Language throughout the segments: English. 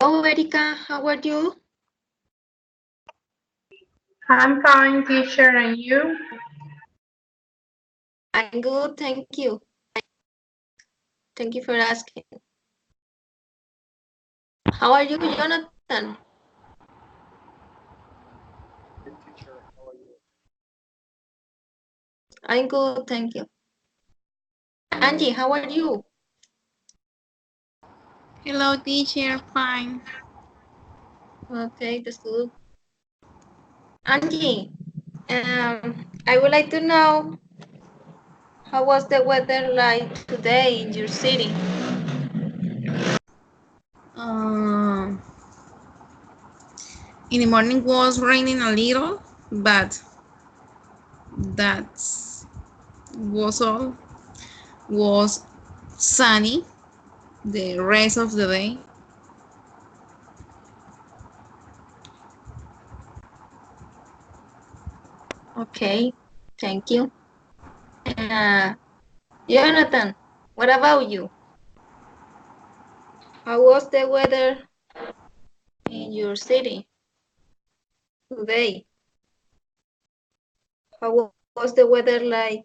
Erika, how are you? I'm fine, teacher, and you? I'm good, thank you. Thank you for asking. How are you, Jonathan? I'm good, thank you. Angie, how are you? Hello, teacher. Fine. Okay, that's good. Angie, I would like to know how was the weather like today in your city? Um, in the morning was raining a little, but that was all. Was sunny the rest of the day. Okay, thank you. Jonathan, what about you? How was the weather in your city today? How was the weather like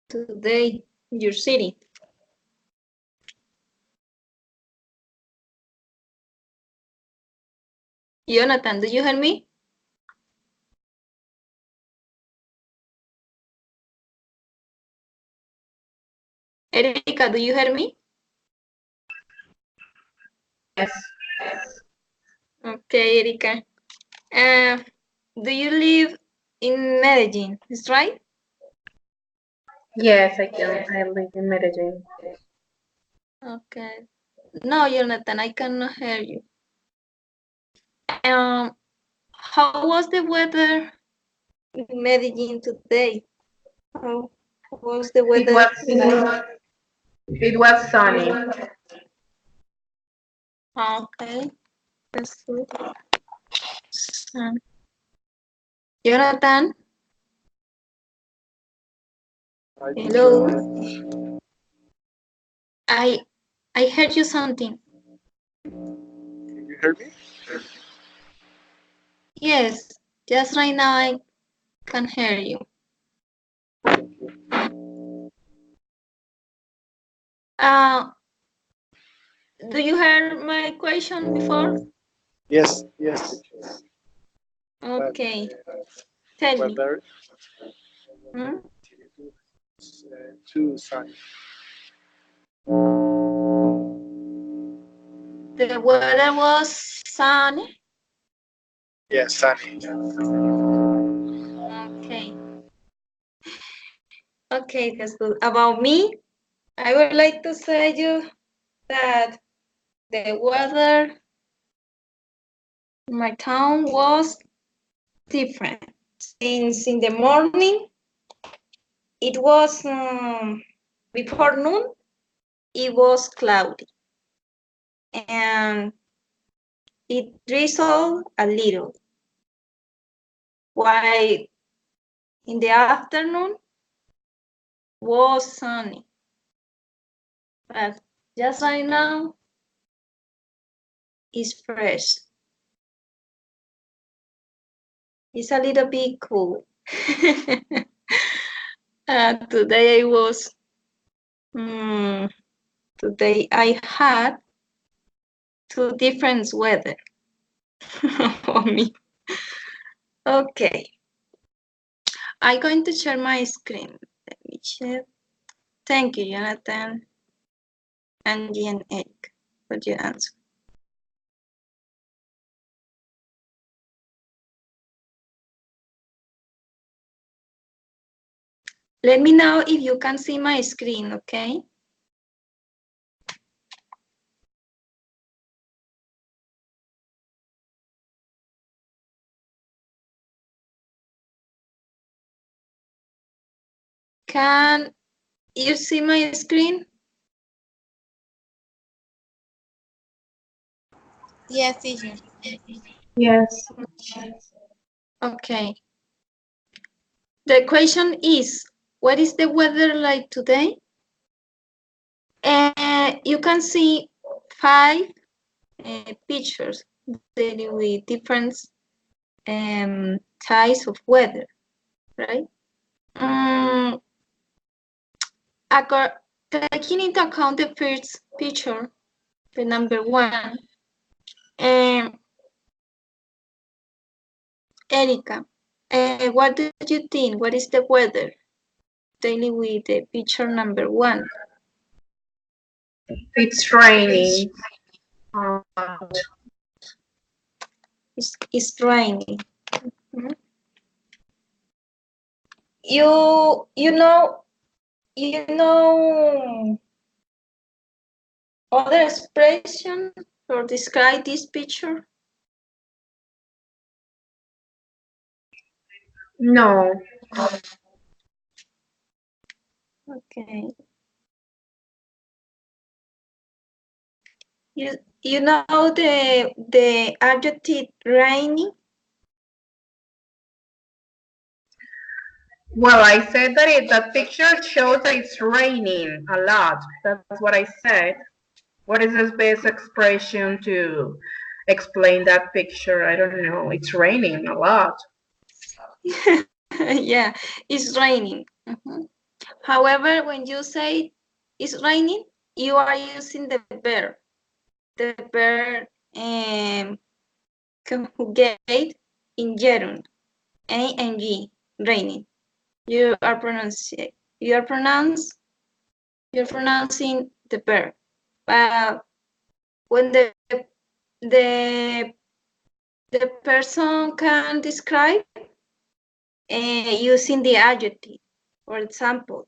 today in your city? Jonathan, do you hear me? Erika, do you hear me? Yes. Okay, Erika. Uh, do you live in Medellin? Is right? Yes, I can. I live in Medellin. Okay. No, Jonathan, I cannot hear you. Um, how was the weather in Medellin today? How was the It weather was today? it was sunny. Okay, that's good. Jonathan, hello. I I heard you something. Can you hear me? Yes, just right now I can hear you. Uh, do you hear my question before? Yes, yes, teacher. But Okay, tell me. weather Hmm? too sunny. The weather was sunny. Yes, sunny. Okay, okay, that's good. About me, I would like to say you that the weather in my town was different. Since in the morning, it was before noon, it was cloudy and it drizzled a little. While in the afternoon was sunny. But just right now, it's fresh. It's a little bit cool. Today I was, today I had two different weather for me. Okay, I'm going to share my screen. Let me check. Thank you, Jonathan, Angie, and Eric for your answer. Let me know if you can see my screen, okay? Can you see my screen? Yes, teacher. Yes. Okay. The question is, what is the weather like today? You can see 5 pictures dealing with different types of weather, right? Taking into account the first picture, the number 1, Erica, what do you think? What is the weather dealing with the picture number 1? It's raining. It's raining. Mhm. You know other expression for describe this picture? No. Okay. You know the adjective rainy? Well, I said that that picture shows that it's raining a lot. That's what I said. What is the best expression to explain that picture? I don't know. It's raining a lot. Yeah, it's raining. Mhm. However, when you say it's raining, you are using the verb. The verb conjugate in gerund, ing, raining. You are pronouncing you're pronouncing the verb. But when the the person can describe using the adjective. For example,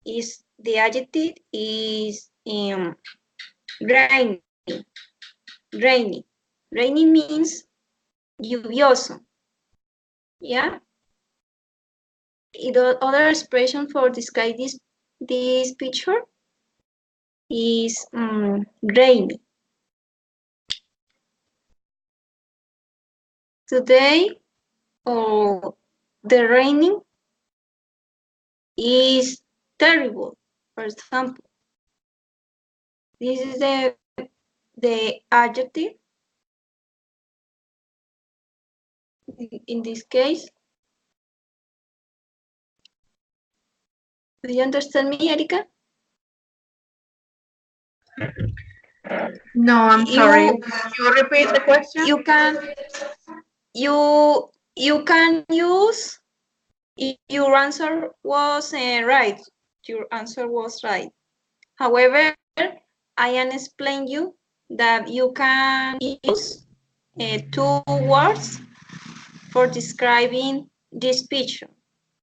is the adjective is rainy. Rainy. Rainy means lluvioso. Yeah. The other expression for describe this picture is rainy. Today, oh, the raining is terrible. For example, this is the adjective in this case. Do you understand me, Erika? No, I'm sorry. You repeat the question? You can use if your answer was right. Your answer was right. However, I am explaining you that you can use 2 words for describing this picture.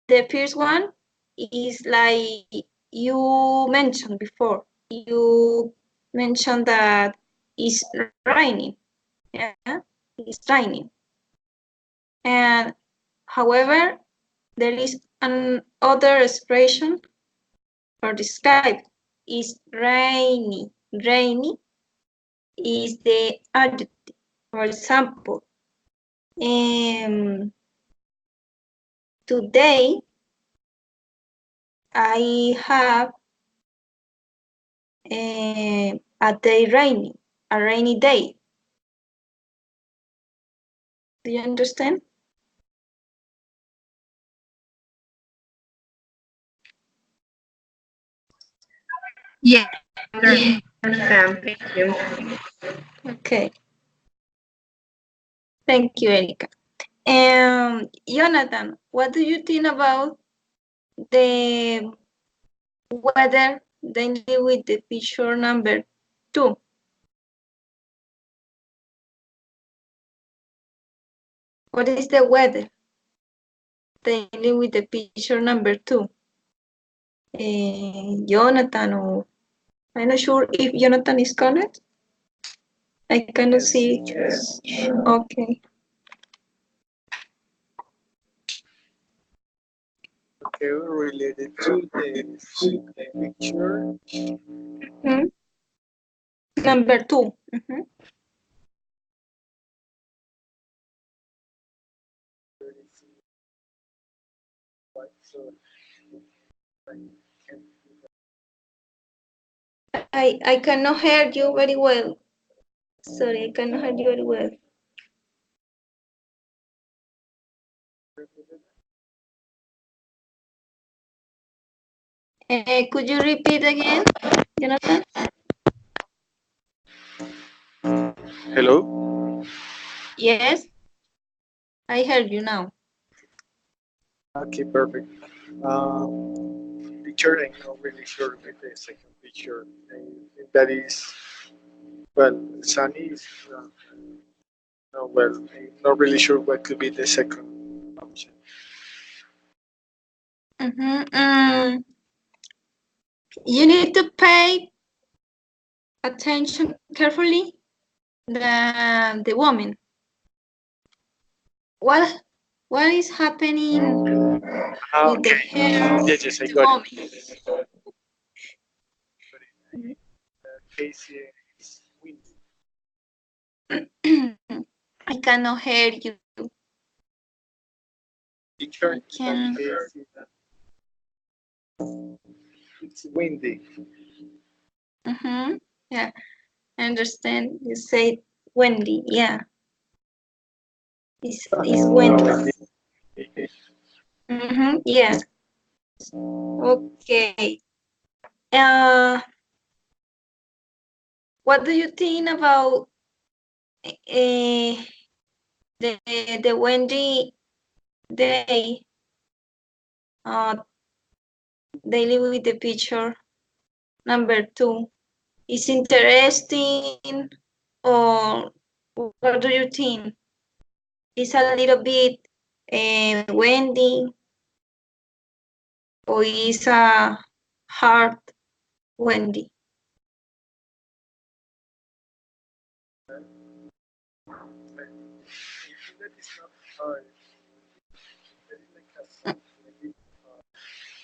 The first one is like you mentioned before. You mentioned that it's raining. Yeah, it's raining. And however, there is another expression for describe. It's rainy. Rainy is the adjective. For example, today I have a day rainy, a rainy day. Do you understand? Yeah, I understand. Thank you. Okay. Thank you, Erika. Jonathan, what do you think about the weather daily with the picture number 2? What is the weather daily with the picture number 2? Jonathan, or I'm not sure if Jonathan is connected. I cannot see. Okay. Okay, related to the picture. Hmm? Number 2. I cannot hear you very well. Sorry, I cannot hear you very well. Could you repeat again, Jonathan? Hello? Yes, I heard you now. Okay, perfect. Picture, I'm not really sure with the second picture. I think that is, well, sunny is, no, well, I'm not really sure what could be the second option. You need to pay attention carefully. The woman. What is happening with the Okay. hair? Yes, yes, I The got woman. it. Case is windy. I cannot hear you. Picture, I can. it's windy. Yeah, I understand. You say Wendy. Yeah, it's Wendy. Yeah. Okay. Uh, what do you think about the Wendy day? Daily with the picture number 2. Is interesting, or what do you think? It's a little bit windy, or is a hard windy?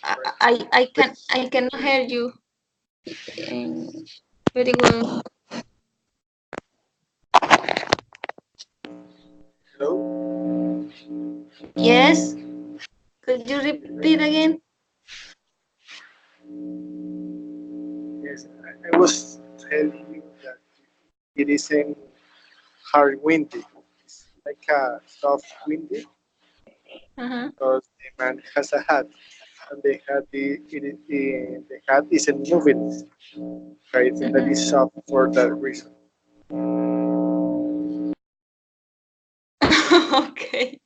I cannot hear you very well. Hello? Yes, could you repeat again? Yes, I was telling you that it isn't hard windy. It's like a soft windy because the man has a hat and the hat, the hat isn't moving. So I think that is soft for that reason. Okay.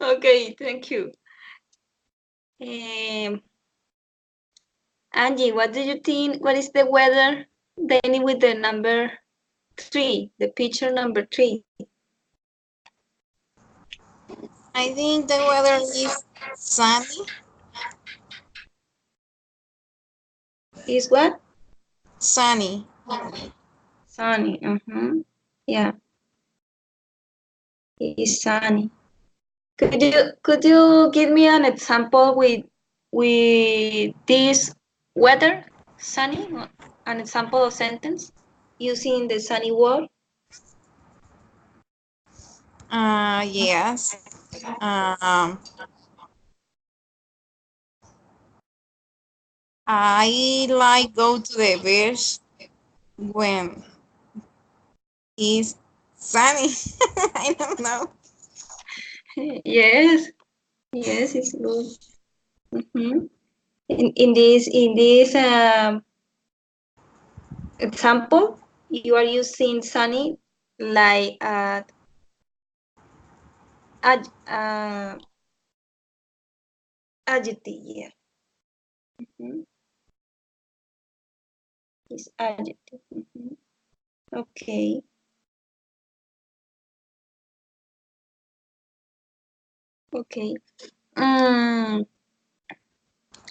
Okay, thank you. Angie, what do you think? What is the weather? Then with the number 3, the picture number 3. I think the weather is sunny. Is what? Sunny. Sunny. Yeah, it's sunny. Could you give me an example with this weather? Sunny? An example of sentence using the sunny word? Yes. Um, I like go to the beach when it's sunny. I don't know. Yes, yes, it's good. In this example, you are using sunny like adjective. Yeah, it's adjective. Okay. Okay.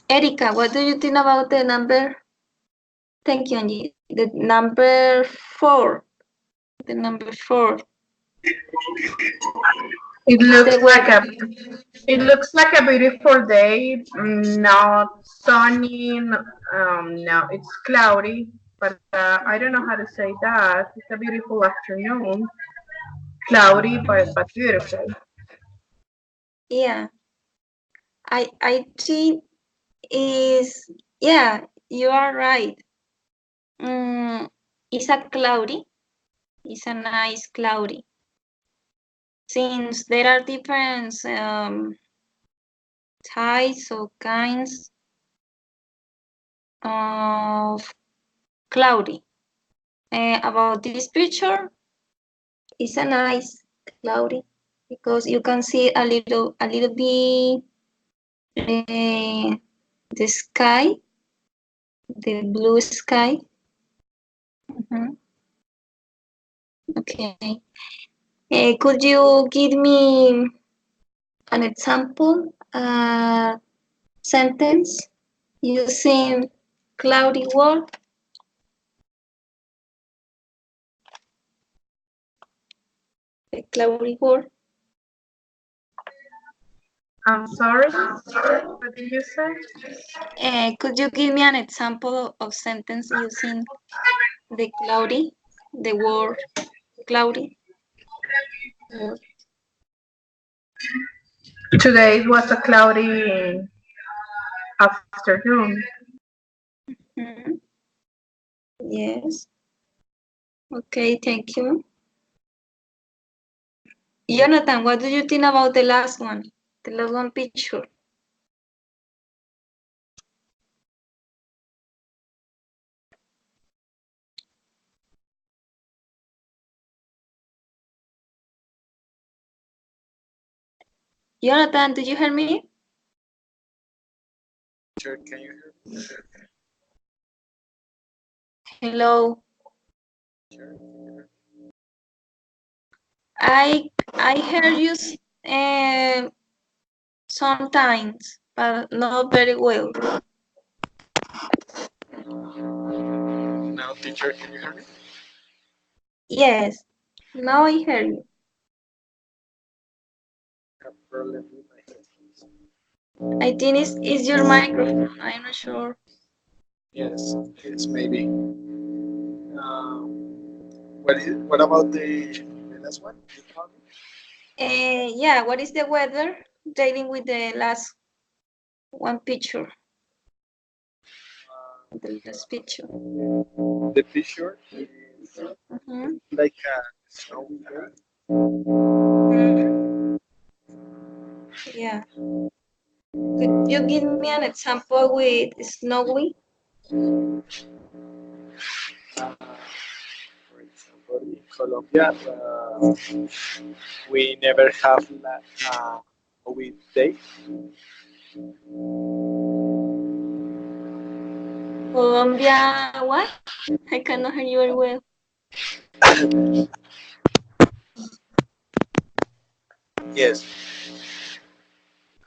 Erica, what do you think about the number? Thank you, Angie. The number 4. The number 4. It The looks like weather. a beautiful day, not sunny, no, it's cloudy, but I don't know how to say that. It's a beautiful afternoon, cloudy, but beautiful. Yeah, I think is, yeah, you are right. It's a cloudy. It's a nice cloudy. Since there are different types or kinds of cloudy. About this picture, it's a nice cloudy because you can see a little bit the sky, the blue sky. Okay. Could you give me an example, sentence using cloudy word? The cloudy word. I'm sorry, what did you say? Could you give me an example of sentence using the cloudy, the word cloudy? Today was a cloudy afternoon. Yes. Okay, thank you. Jonathan, what do you think about the last one? The last one picture. Jonathan, do you hear me? Sure, can you hear me? Hello. I hear you sometimes, but not very well. Now, teacher, can you hear me? Yes, now I hear you. I have a problem with my headphones. I think it's your microphone. I'm not sure. Yes, it's maybe. What about the last one? You told me? Yeah, what is the weather dealing with the last one picture? The last picture. The picture is like a snowy day. Yeah. Could you give me an example with snowy? For example, in Colombia, we never have a weekday. Colombia, what? I cannot hear you very well. Yes,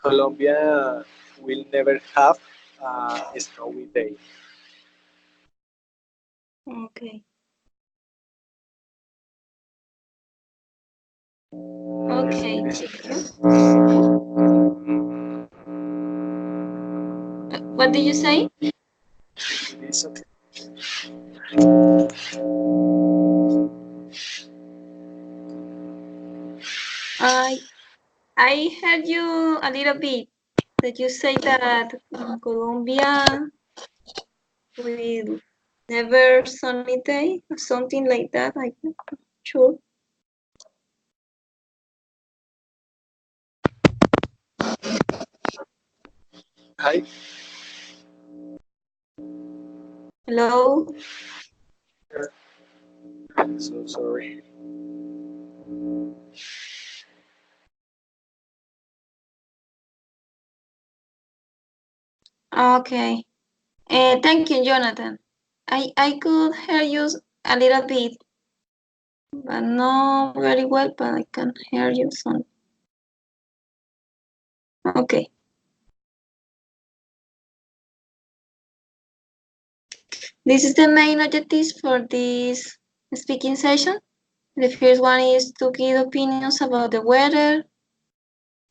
Colombia will never have a snowy day. Okay. Okay, thank you. What did you say? It is okay. I heard you a little bit that you say that Colombia will never sunny day or something like that. I'm not sure. Hi. Hello. So sorry. Okay. Thank you, Jonathan. I could hear you a little bit, but not very well, but I can hear you some. Okay. This is the main objectives for this speaking session. The first one is to give opinions about the weather,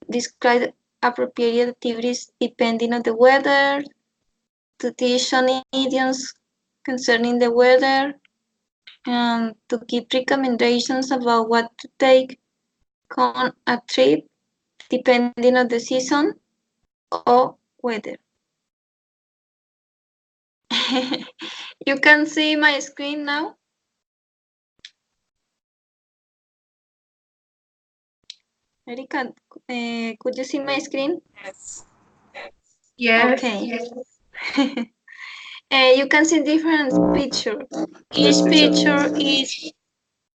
describe appropriate activities depending on the weather, to teach some idioms concerning the weather, and to give recommendations about what to take on a trip depending on the season or weather. You can see my screen now? Erika, could you see my screen? Yes. Yes. Okay. You can see different picture. Each picture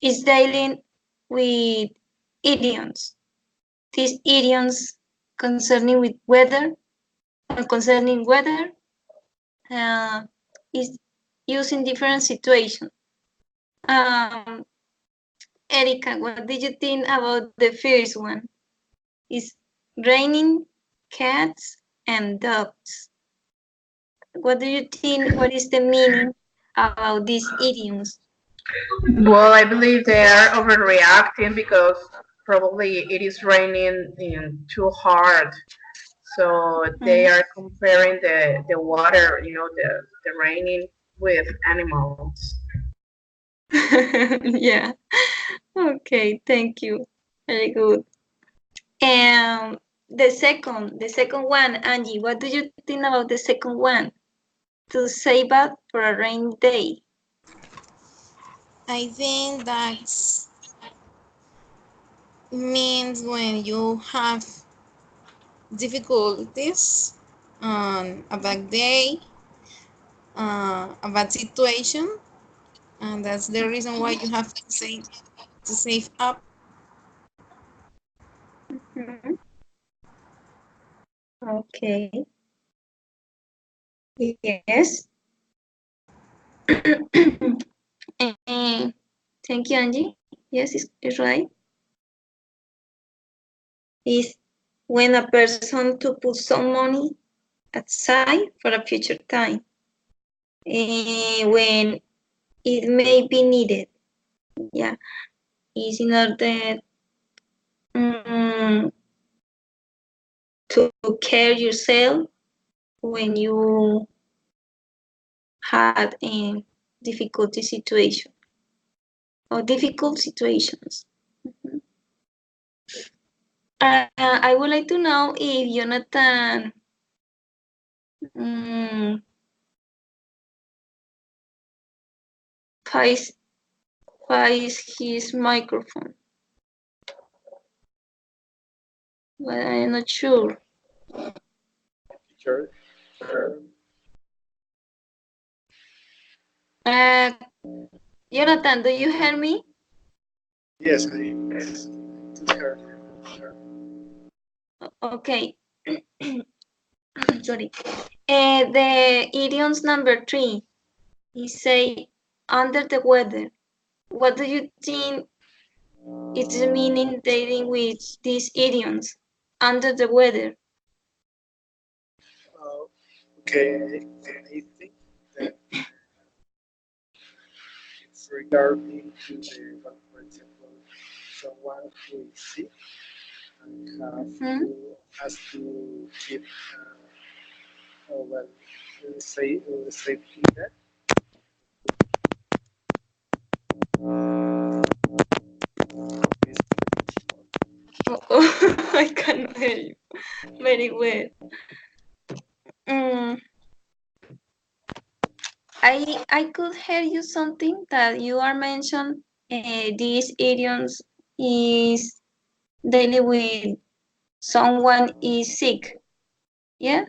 is dealing with idioms. These idioms concerning with weather, concerning weather, is used in different situations. Erika, what did you think about the first one? It's raining, cats, and dogs. What do you think? What is the meaning about these idioms? Well, I believe they are overreacting because probably it is raining too hard. So they are comparing the water, the raining with animals. Yeah. Okay, thank you. Very good. And the second one, Angie, what do you think about the second one? To save up for a rainy day. I think that means when you have difficulties on a bad day, a bad situation, and that's the reason why you have to save up. Mhm. Okay. Yes. Thank you, Angie. Yes, it's right. Is when a person to put some money aside for a future time, when it may be needed. Yeah, is in order um, to care yourself when you had a difficult situation or difficult situations. Mhm. I would like to know if Jonathan um, finds his microphone, but I'm not sure. Teacher. Uh, Jonathan, do you hear me? Yes, I to her. Okay. Sorry. The idioms number 3 is say under the weather. What do you think is the meaning dealing with these idioms under the weather? Okay, I think that it's regarding to the, well, for example, someone who is sick and Mhm. has to keep, well, safety net. Oh, I cannot hear you very well. Mm, I could hear you something that you are mentioned. These idioms is dealing with someone is sick. Yeah.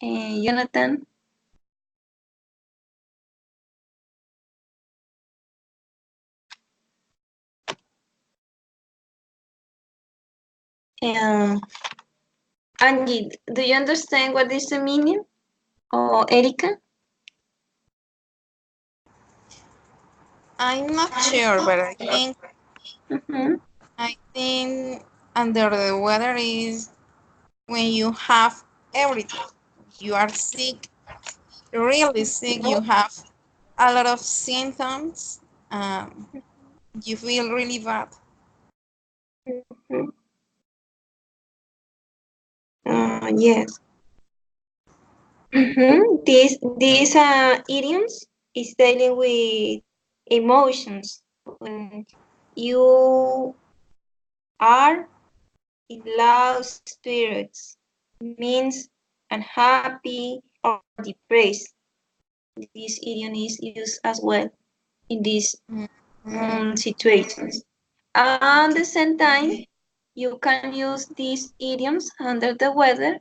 Jonathan. Um, Angie, do you understand what is the meaning? Or Erika? I'm not sure, but Mhm. I think under the weather is when you have everything. You are sick, really sick. You have a lot of symptoms. You feel really bad. Yes. These idioms is dealing with emotions. When you are in low spirits, means unhappy or depressed. This idiom is used as well in these situations. At the same time, you can use these idioms under the weather,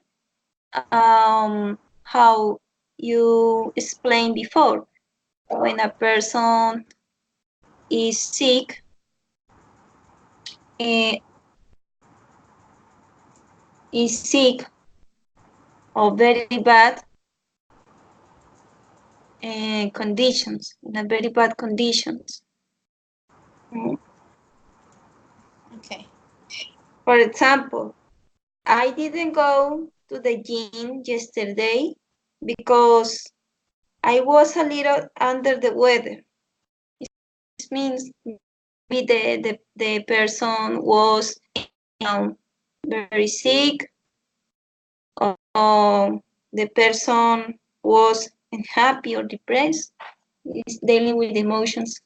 how you explained before. When a person is sick, uh, or very bad conditions, in a very bad conditions. Okay. For example, I didn't go to the gym yesterday because I was a little under the weather. It means maybe the person was very sick, or the person was unhappy or depressed, is dealing with emotions.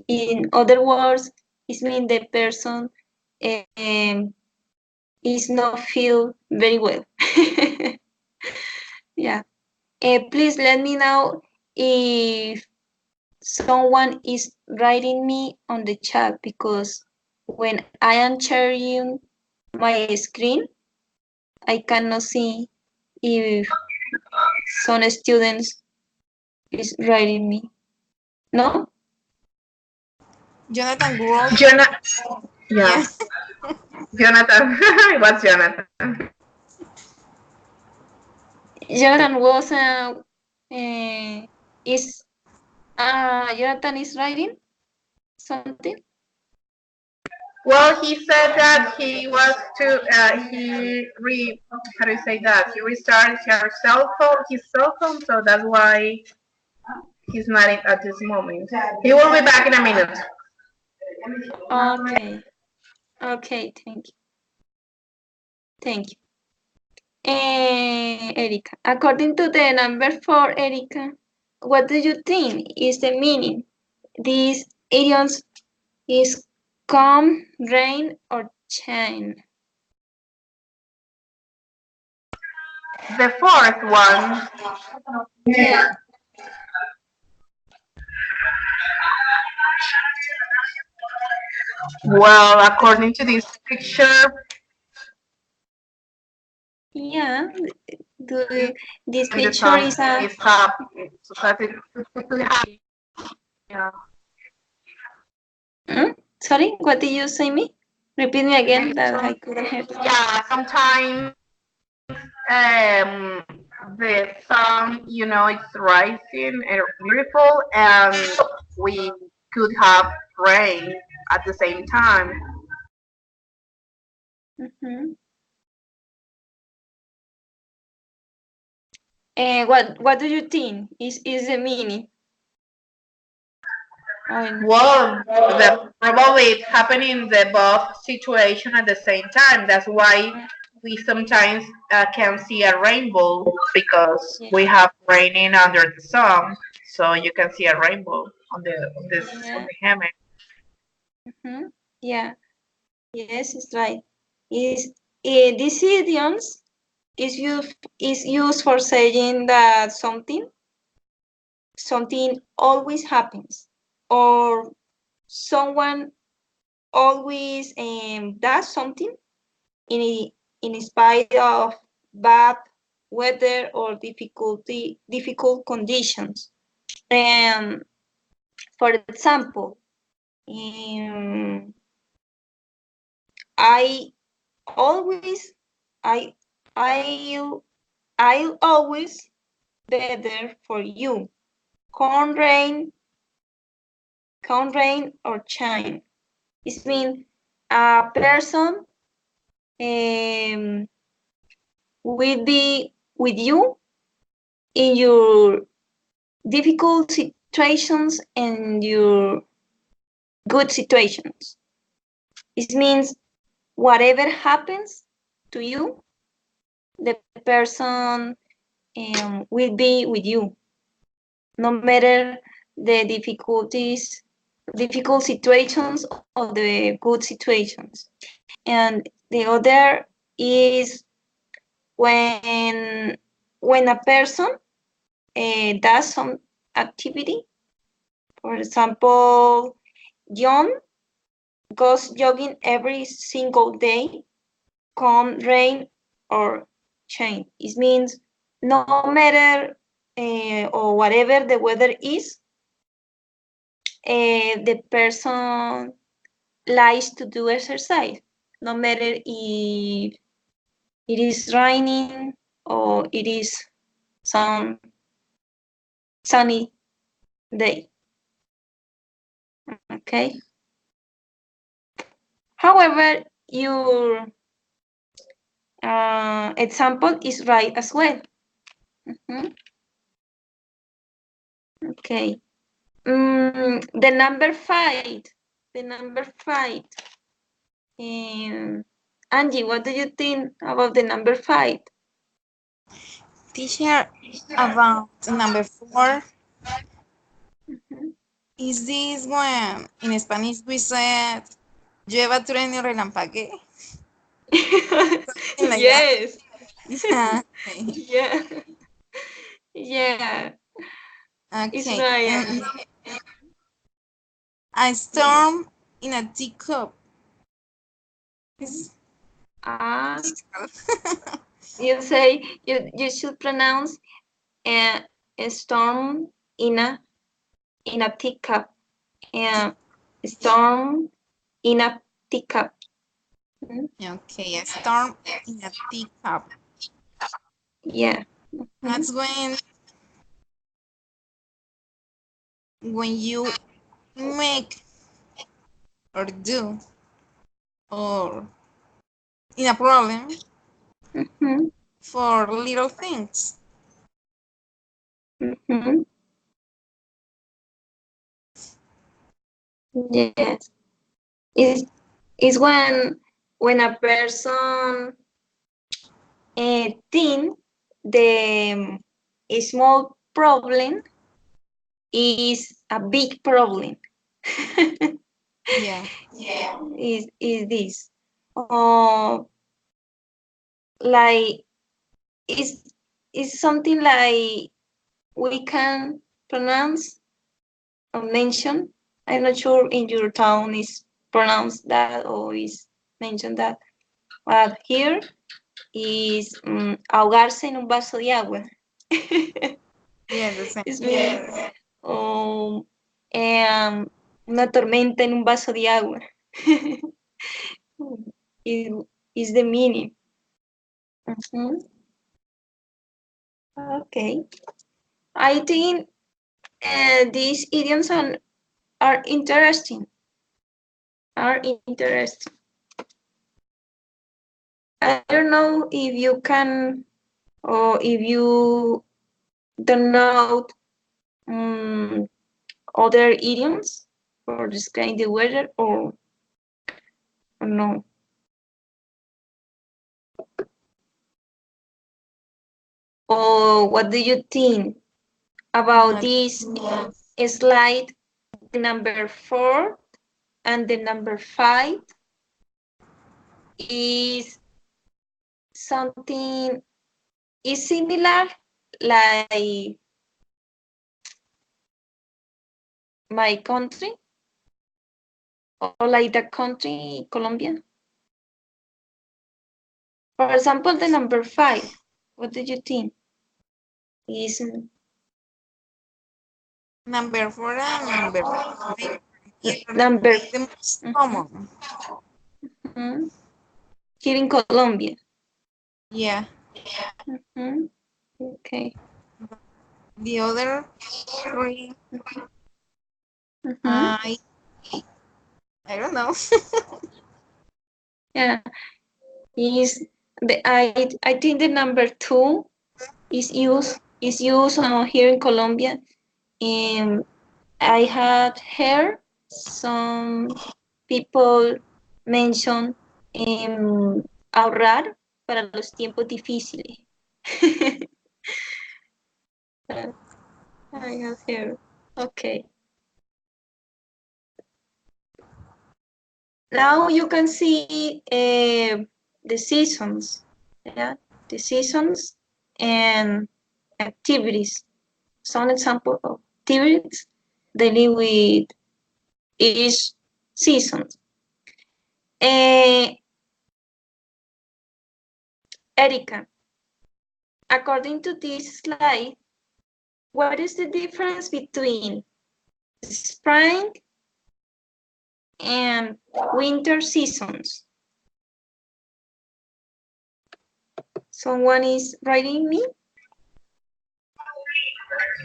In other words, it means the person is not feel very well. Yeah. Please let me know if someone is writing me on the chat, because when I am sharing my screen, I cannot see if some students is writing me. No? Jonathan wrote. Yeah. Yeah. Jonathan. What's Jonathan? Jonathan was is Jonathan is writing something. Well, he said that he was to how do you say that? He restarted his cell phone, so that's why he's not at this moment. He will be back in a minute. Okay. Okay, thank you. Thank you. Erica, according to the number 4, Erica, what do you think is the meaning? These idioms is come, rain, or shine? The fourth one. Yeah. Well, according to this picture, Yeah. Do, this and the picture sun is a... is up. Society. Yeah. Sorry, what did you say me? Repeat me again, that I couldn't hear. Yeah, sometimes um, the sun, it's rising and beautiful, and we could have rain at the same time. What do you think is the meaning? Well, probably it's happening in the both situation at the same time. That's why we sometimes can see a rainbow, because we have raining under the sun, so you can see a rainbow on the heaven. Yeah. Yes, it's right. These idioms is used for saying that something always happens, or someone always does something in spite of bad weather or difficult conditions. For example, I always I I'll always be there for you. Corn rain or shine. It means a person will be with you in your difficult situations and your good situations. It means whatever happens to you, the person will be with you, no matter the difficulties difficult situations or the good situations. And the other is when a person does some activity. For example, John goes jogging every single day, come rain or shine. It means no matter or whatever the weather is, the person likes to do exercise, no matter if it is raining or it is some sunny day. Okay. However, your example is right as well. Okay. The number 5. The number 5. Angie, what do you think about the number 5? Teacher, about number 4, is this when in Spanish we said llueva, truene, relampague? Something like Yes. that. Yeah. Yeah. Yeah. It's Okay. right. A storm in a teacup. Ah, you say you should pronounce a storm in a teacup. A storm in a teacup. Okay, a storm in a teacup. Yeah. That's when you make or do or in a problem Mm-hmm. for little things. Mm-hmm. Yes. Is when a person think the small problem is a big problem. Yeah. Is this? Like is something like we can pronounce or mention. I'm not sure in your town is pronounced that or is mentioned that. But here is ahogarse en un vaso de agua. Yeah, the same. It's mean, una tormenta en un vaso de agua. is the meaning. Okay. I think these idioms are interesting. Are interesting. I don't know if you can or if you don't know other idioms for describing the weather or no. Or what do you think about this slide, the number 4 and the number 5 is something is similar like my country or like the country Colombia? For example, the number 5, what do you think? Is Number 4 and number 5 number the most common. Here in Colombia. Yeah. Okay. The other 3, I don't know. Yeah. Is I think the number 2 is used here in Colombia. I had heard some people mention ahorrar para los tiempos difíciles. I have heard. Okay. Now you can see the seasons, yeah, the seasons and activities. Some example of activities dealing with each season. Erica, according to this slide, what is the difference between spring and winter seasons? Someone is writing me?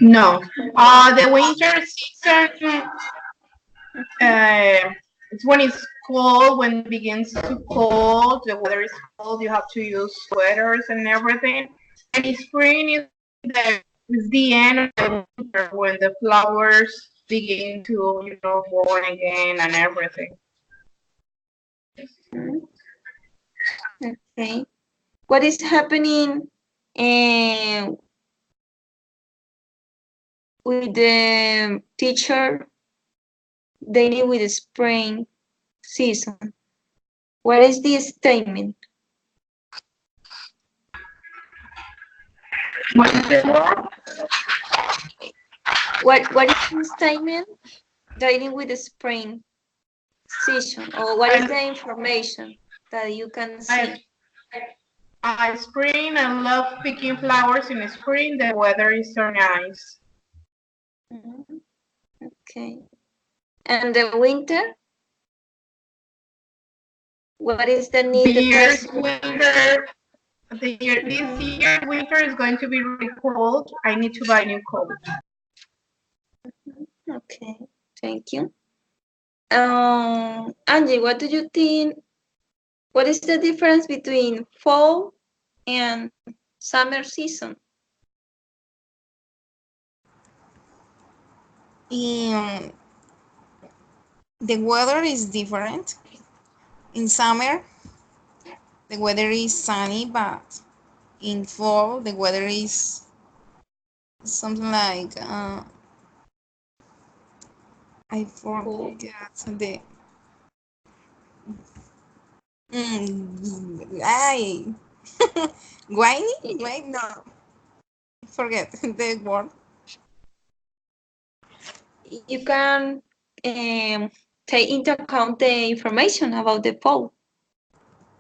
No. The winter season, it's when it's cold, when it begins to cold, the weather is cold, you have to use sweaters and everything. And in spring is the end of the winter when the flowers begin to, born again and everything. Okay. What is happening with the teacher dealing with the spring season? What is the statement? What is the word? What is the statement dealing with the spring season? Or what is the information that you can see? Spring, I love picking flowers in spring. The weather is so nice. Okay. And the winter? What is the need? This year, winter is going to be really cold. I need to buy new coat. Okay, thank you. Angie, what do you think? What is the difference between fall and summer season? The weather is different. In summer, the weather is sunny, but in fall, the weather is something like I forget the I whiny? Wait, no, forget the word. You can take into account the information about the fall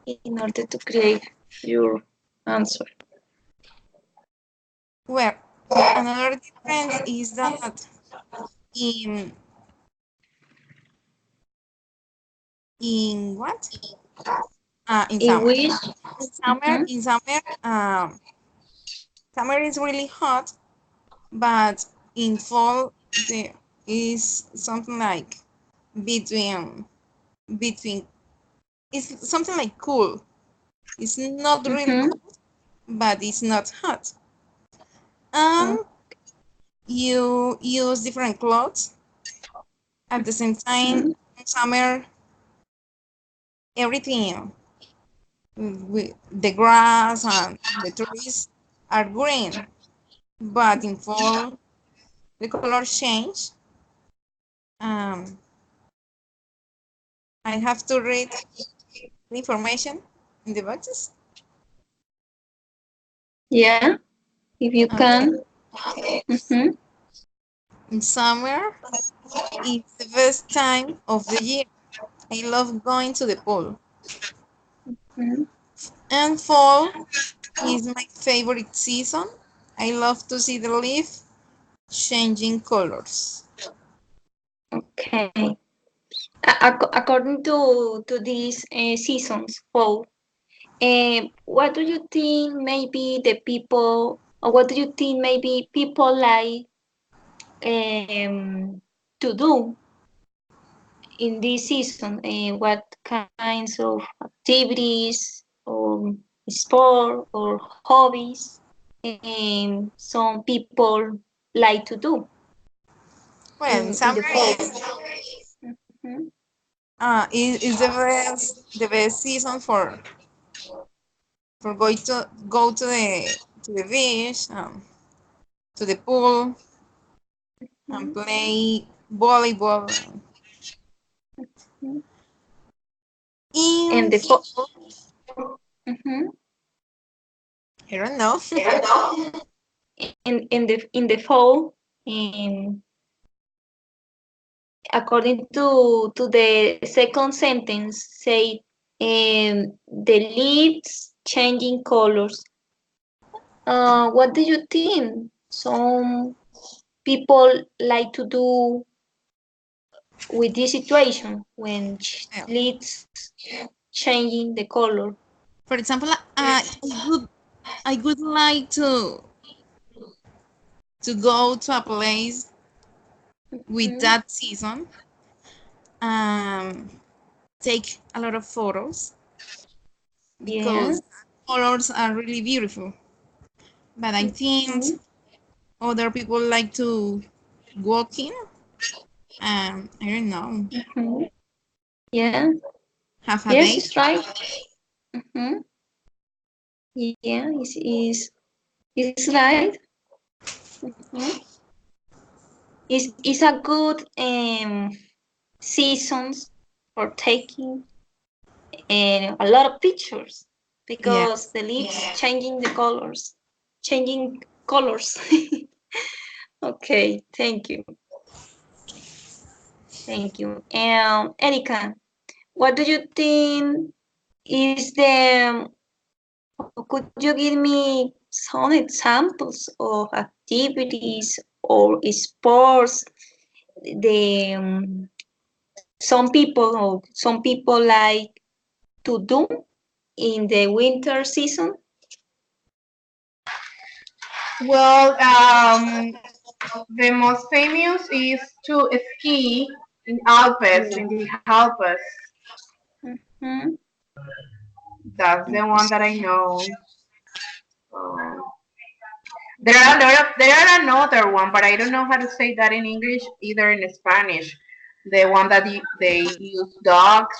in order to create your answer. Well, another difference is that in what? In In summer. which In summer, summer is really hot, but in fall there is something like between it's something like cool. It's not really cold, but it's not hot. You use different clothes. At the same time, in summer, everything with the grass and the trees are green, but in fall the colors change. I have to read the information in the boxes. Yeah, if you can. In summer, it's the best time of the year. I love going to the pool. And fall is my favorite season. I love to see the leaf changing colors. Okay. According to these seasons, fall, what do you think maybe the people, or what do you think maybe people like to do in this season? What kinds of activities or sport or hobbies some people like to do Well, in in summer the fall? is the best season for going to go to the beach, to the pool, and play volleyball. In the fall. I don't know. In the fall, in according to the second sentence, say the leaves changing colors. What do you think? Some people like to do with this situation when leaves changing the color. For example, I would like to go to a place with that season, take a lot of photos Yeah. because colors are really beautiful. But I think other people like to walking. I don't know. Yeah. Have a Yes, date. it's right. Yeah, it's right. It's a good seasons for taking a lot of pictures Yeah. because the leaves changing the colors, changing colors. Okay, thank you. Thank you. Erika, what do you think is could you give me some examples of activities or sports the some people like to do in the winter season? Well, the most famous is to ski in Alpes, in the Alpes. Hmm? That's the one that I know. Um, there are another one, but I don't know how to say that in English, either in Spanish. The one that they use dogs.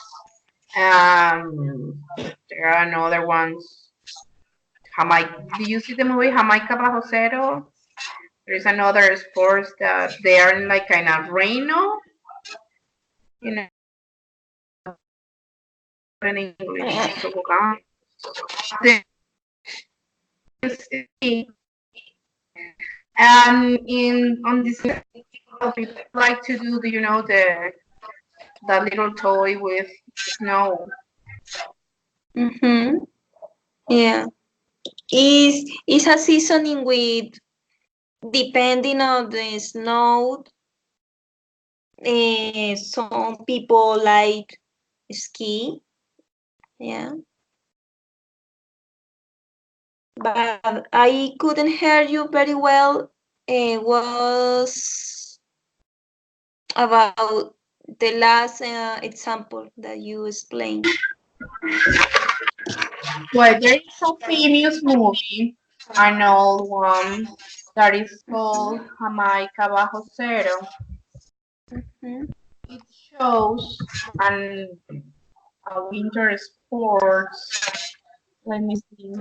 There are another ones. Jamaica. Do you see the movie Jamaica Bajo Cero? There's another sports that they are in like kind of Reno. You know, in English. And in on this people like to do, you know, the little toy with snow. Mm-hmm. Yeah. Is a season in which depending on the snow, some people like ski. Yeah. But I couldn't hear you very well. It was about the last example that you explained. Well, there is a famous movie, an old one, that is called Jamaica Bajo Cero. Mhm. It shows an a winter sports. Let me see.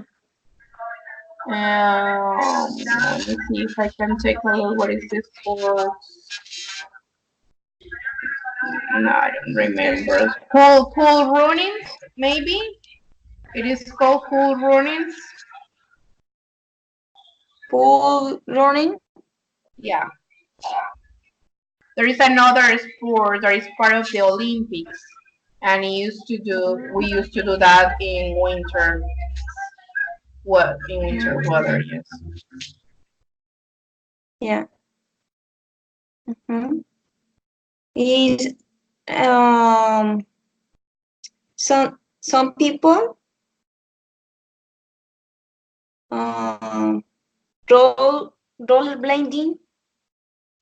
Let me see if I can take a look. What is this sports? No, I don't remember. Cool runnings, maybe. It is called cool runnings. Pool running. Yeah. There is another sport that is part of the Olympics, and we used to do that in winter. What in winter weather? Yes. Yeah. Mhm. Is um some people um rollerblading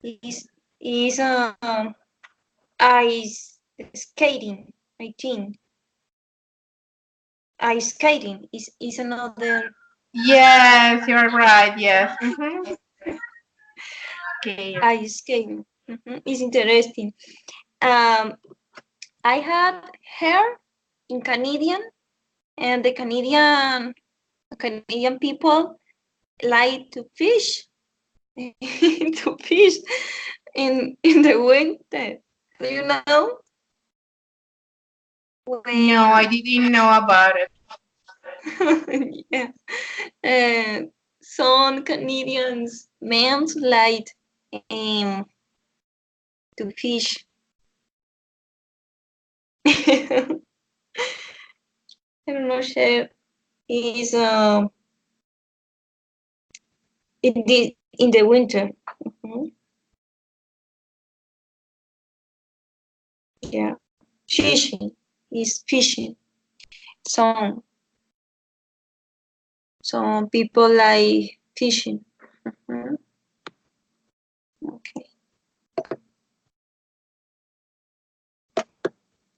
is ice skating. I think ice skating is another. Yes, you're right. Yes. Okay. Ice skating. It's interesting. Um, I had hair in Canadian, and the Canadian people like to fish, to fish in the winter. Do you know? No, I didn't know about it. Yeah. Some Canadians men like to fish. I don't know, chef is in the winter. Mhm. Yeah, fishing is fishing. Some some people like fishing. Mhm. Okay,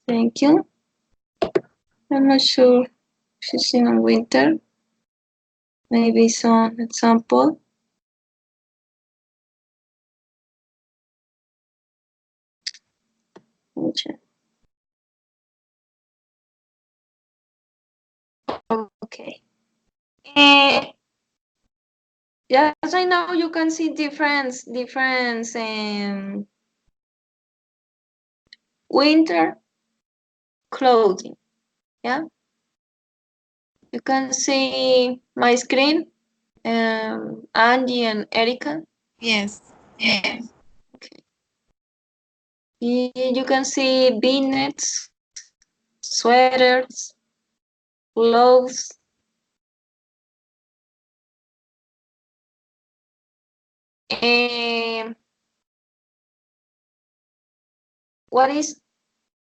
thank you. I'm not sure fishing in winter. Maybe some example. Okay. Yes, I know you can see difference winter clothing. Yeah, you can see my screen. Angie and Erica. Yes. Okay. You can see V-necks, sweaters, gloves. And what is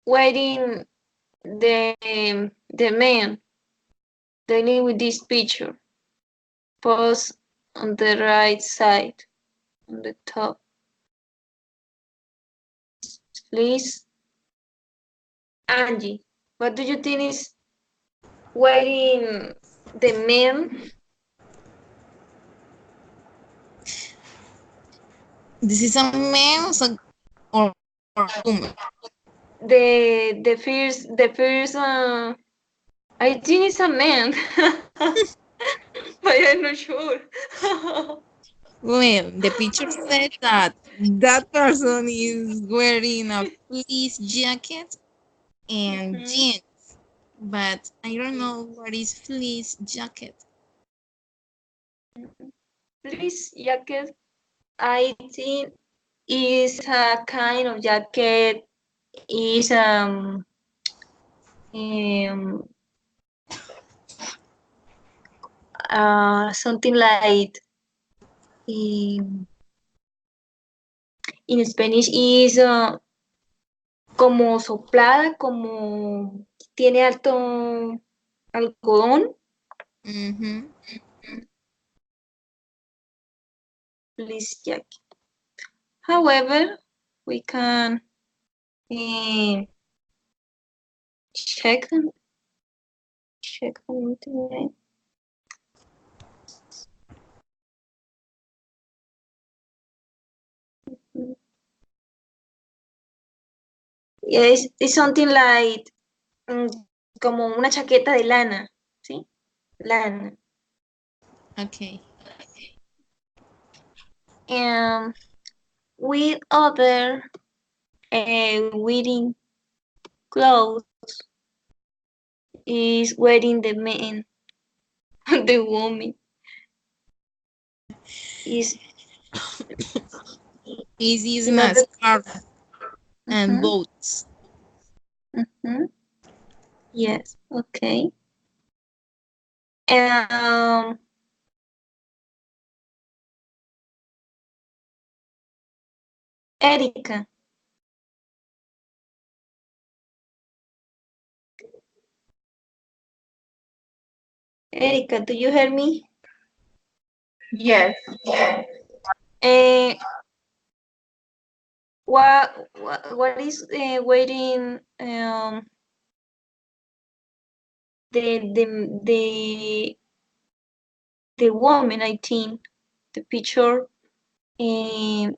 wearing the man dealing with this picture? Pose on the right side, on the top. Please, Angie, what do you think is wearing the man? This is a man or a woman? The first I think it's a man, but I'm not sure. Well, the picture said that that person is wearing a fleece jacket and Mhm. jeans, but I don't know what is fleece jacket. This jacket, I think, is a kind of jacket. Is um something like in Spanish is como soplada, como tiene alto algodón. Mm-hmm. Fleece jacket. However, we can uh, check on internet. Yeah, it's something like mm, como una chaqueta de lana, ¿sí? Lana. Okay. And with other wearing clothes is wearing the man, the woman is Is using in a order. scarf and Mhm, boots. mhm. Yes, okay. Um, Erica, Erica, do you hear me? Yes. Uh, what is wearing the the the the woman? I think the picture. Um,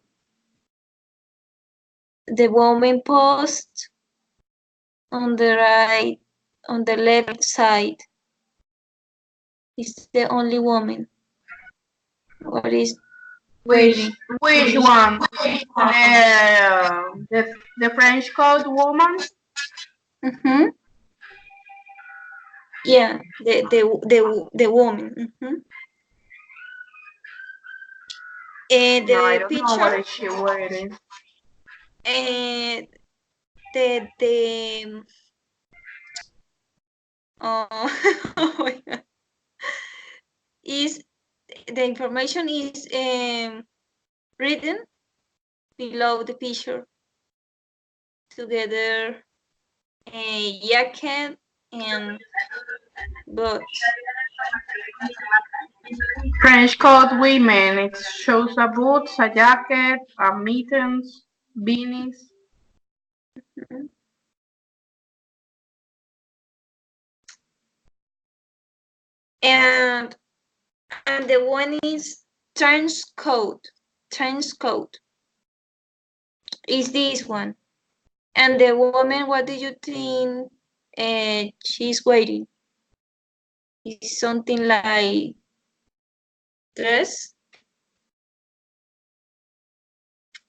the woman post on the right, on the left side is the only woman. What is Which wearing? which one? The French code woman? Mm-hmm. Yeah, the woman. And No, I the don't know what picture, is she wearing. and the oh my God, is the information is written below the picture together a jacket and boots. French coat women. It shows a boots, a jacket, a mittens, beanies. And the one is trench coat. Trench coat is this one. And the woman, what do you think she's wearing? Is something like dress,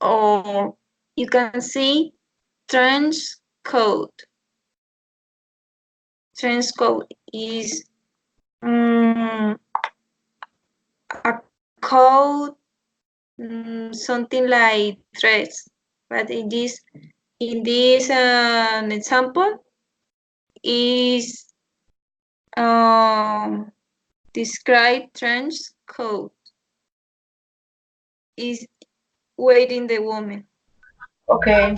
or you can see trench coat. Trench coat is a coat, something like dress, but in this example is describe trench coat is wearing the woman. Okay.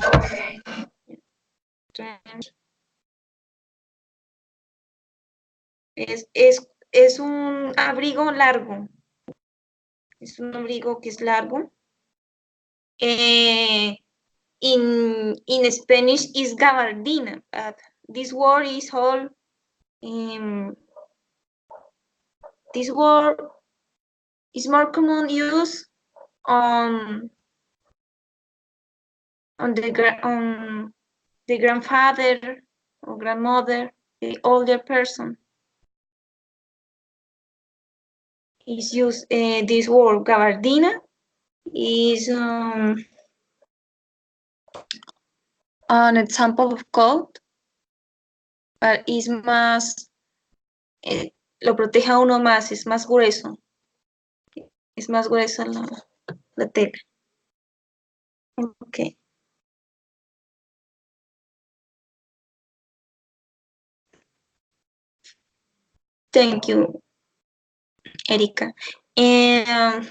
Trench es un abrigo largo. Es un abrigo que es largo. In Spanish is gabardina, but this word is all this word is more common use on the grandfather or grandmother, the older person is used. This word gabardina is an example of coat, but is más, lo protege a uno más, es más grueso. Es más gruesa la tela. Okay. Thank you, Erika. And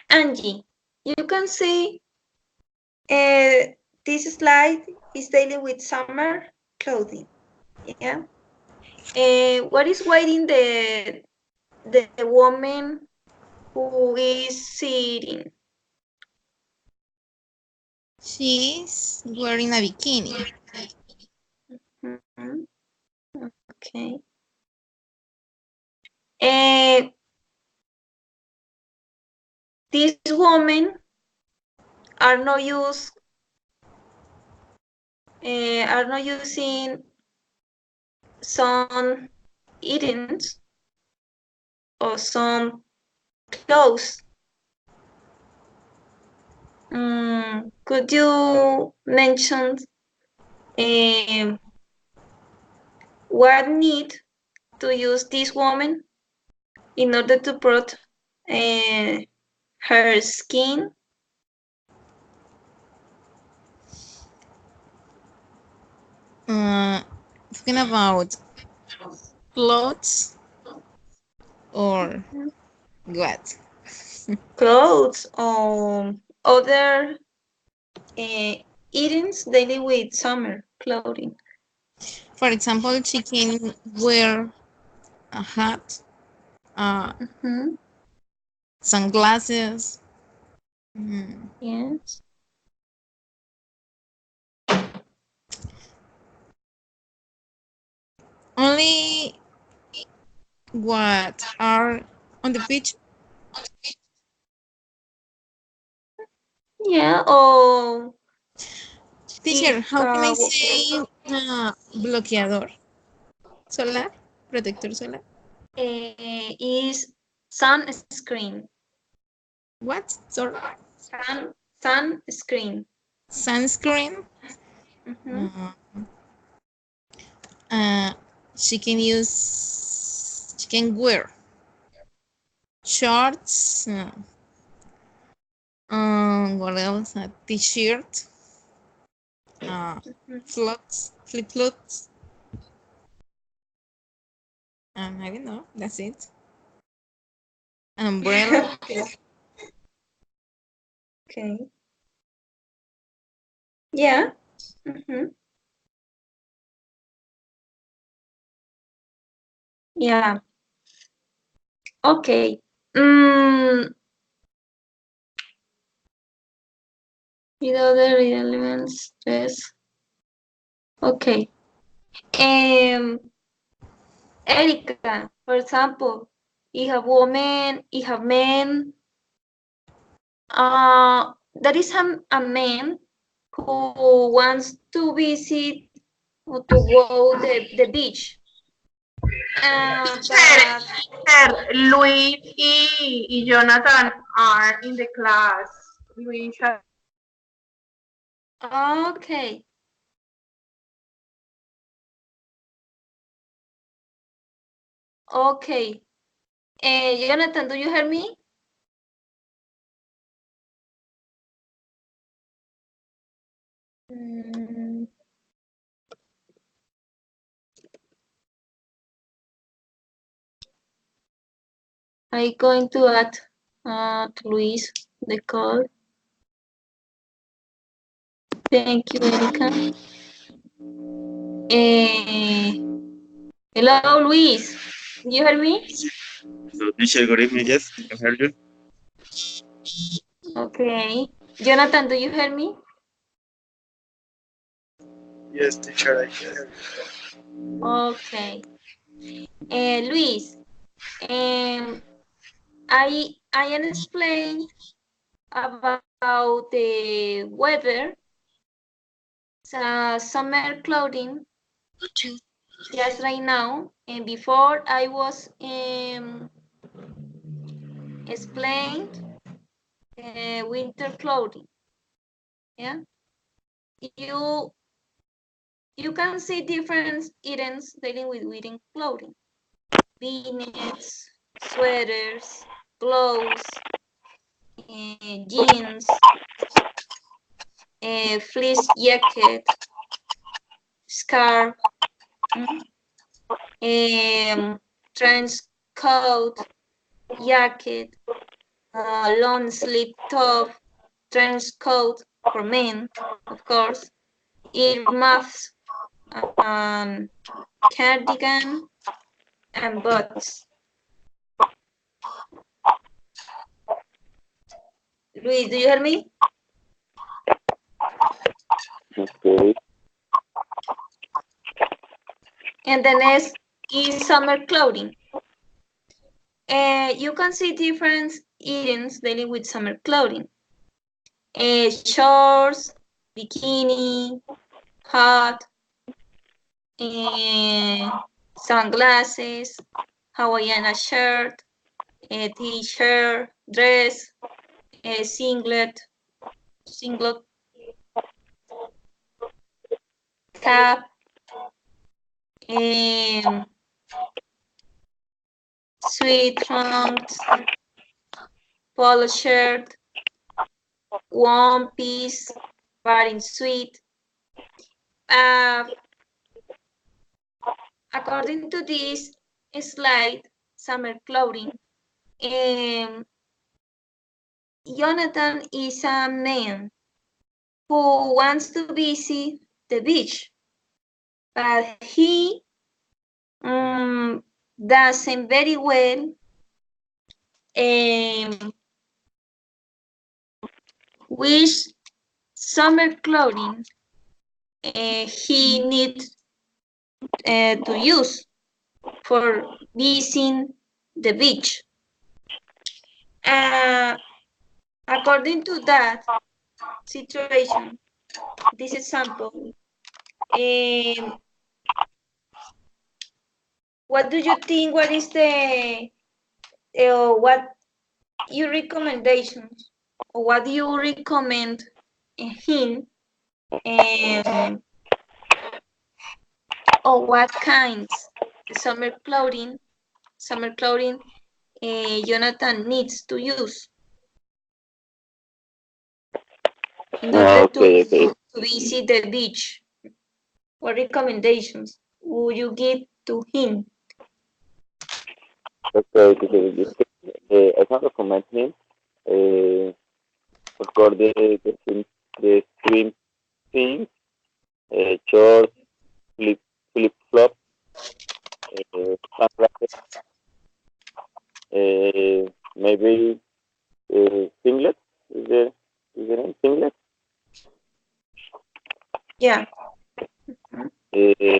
Angie, you can see this slide is dealing with summer clothing. Yeah. What is wearing the woman who is sitting? She's wearing a bikini. Okay. These women are not using some items or some clothes. Could you mention what need to use this woman in order to protect her skin? Talking about clothes or what? Clothes or other items daily with summer clothing. For example, she can wear a hat, sunglasses. Yes. Only what are on the picture? Yeah. Or Teacher, how can I say bloqueador? Solar, protector solar. is sunscreen. What? Sorry. Sunscreen. Sunscreen. She can wear shorts. What else? A t-shirt. Flip flops. I don't know. That's it. An umbrella. Okay. Yeah. Yeah. Okay. With other elements, yes. Okay. Erika, for example, you have woman, you have men. There is a man who wants to visit or to go the beach. Luis y Jonathan are in the class. Luis Okay. Okay. Jonathan, do you hear me? I'm going to add to Luis the call. Thank you, Erika. Hello, Luis. You hear me? So, teacher, good evening. Yes, I can hear you. Okay. Jonathan, do you hear me? Yes, teacher, I can. Okay. Luis, I am explain about the weather, summer clothing, just right now. And before I was explained winter clothing. Yeah, you can see different items dealing with winter clothing: beanies, sweaters, gloves, jeans, fleece jacket, scarf, trench coat, jacket, long sleeve top, trench coat for men, of course, earmuffs, cardigan, and boots. Luis, do you hear me? Okay. And the next is summer clothing. You can see different items dealing with summer clothing. Shorts, bikini, hat, sunglasses, Hawaiian shirt, t-shirt, dress, singlet, cap, sweat trunks, polo shirt, one piece, bathing suit. According to this slide, summer clothing, Jonathan is a man who wants to visit the beach, but he doesn't very well which summer clothing he needs to use for visiting the beach. According to that situation, this example, what do you think? What is the what your recommendations, or what do you recommend him or what kinds the summer clothing Jonathan needs to use in order Okay. to visit the beach. What recommendations would you give to him? Okay, because this I can recommend him. Of course, the swim thing, shorts, flip flop, sunglasses, maybe singlet. Is there a singlet? Yeah. Uh, you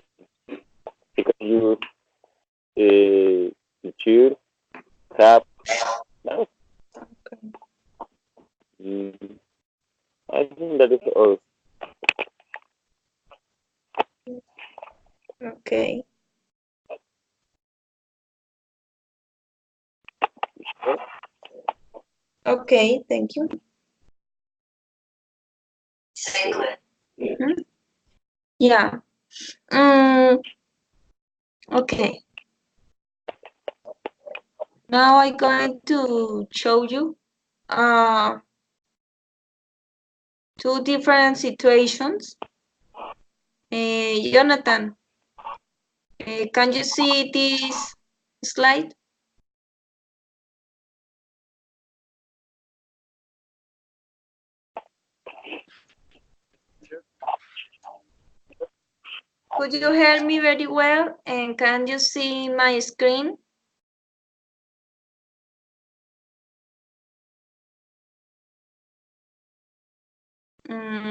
can use t-shirt, cap. No, mm, I think that is all. Okay. Okay, thank you. Mhm. Yeah. Okay. Now I'm going to show you uh, two different situations. Jonathan, can you see this slide? Could you hear me very well? And can you see my screen?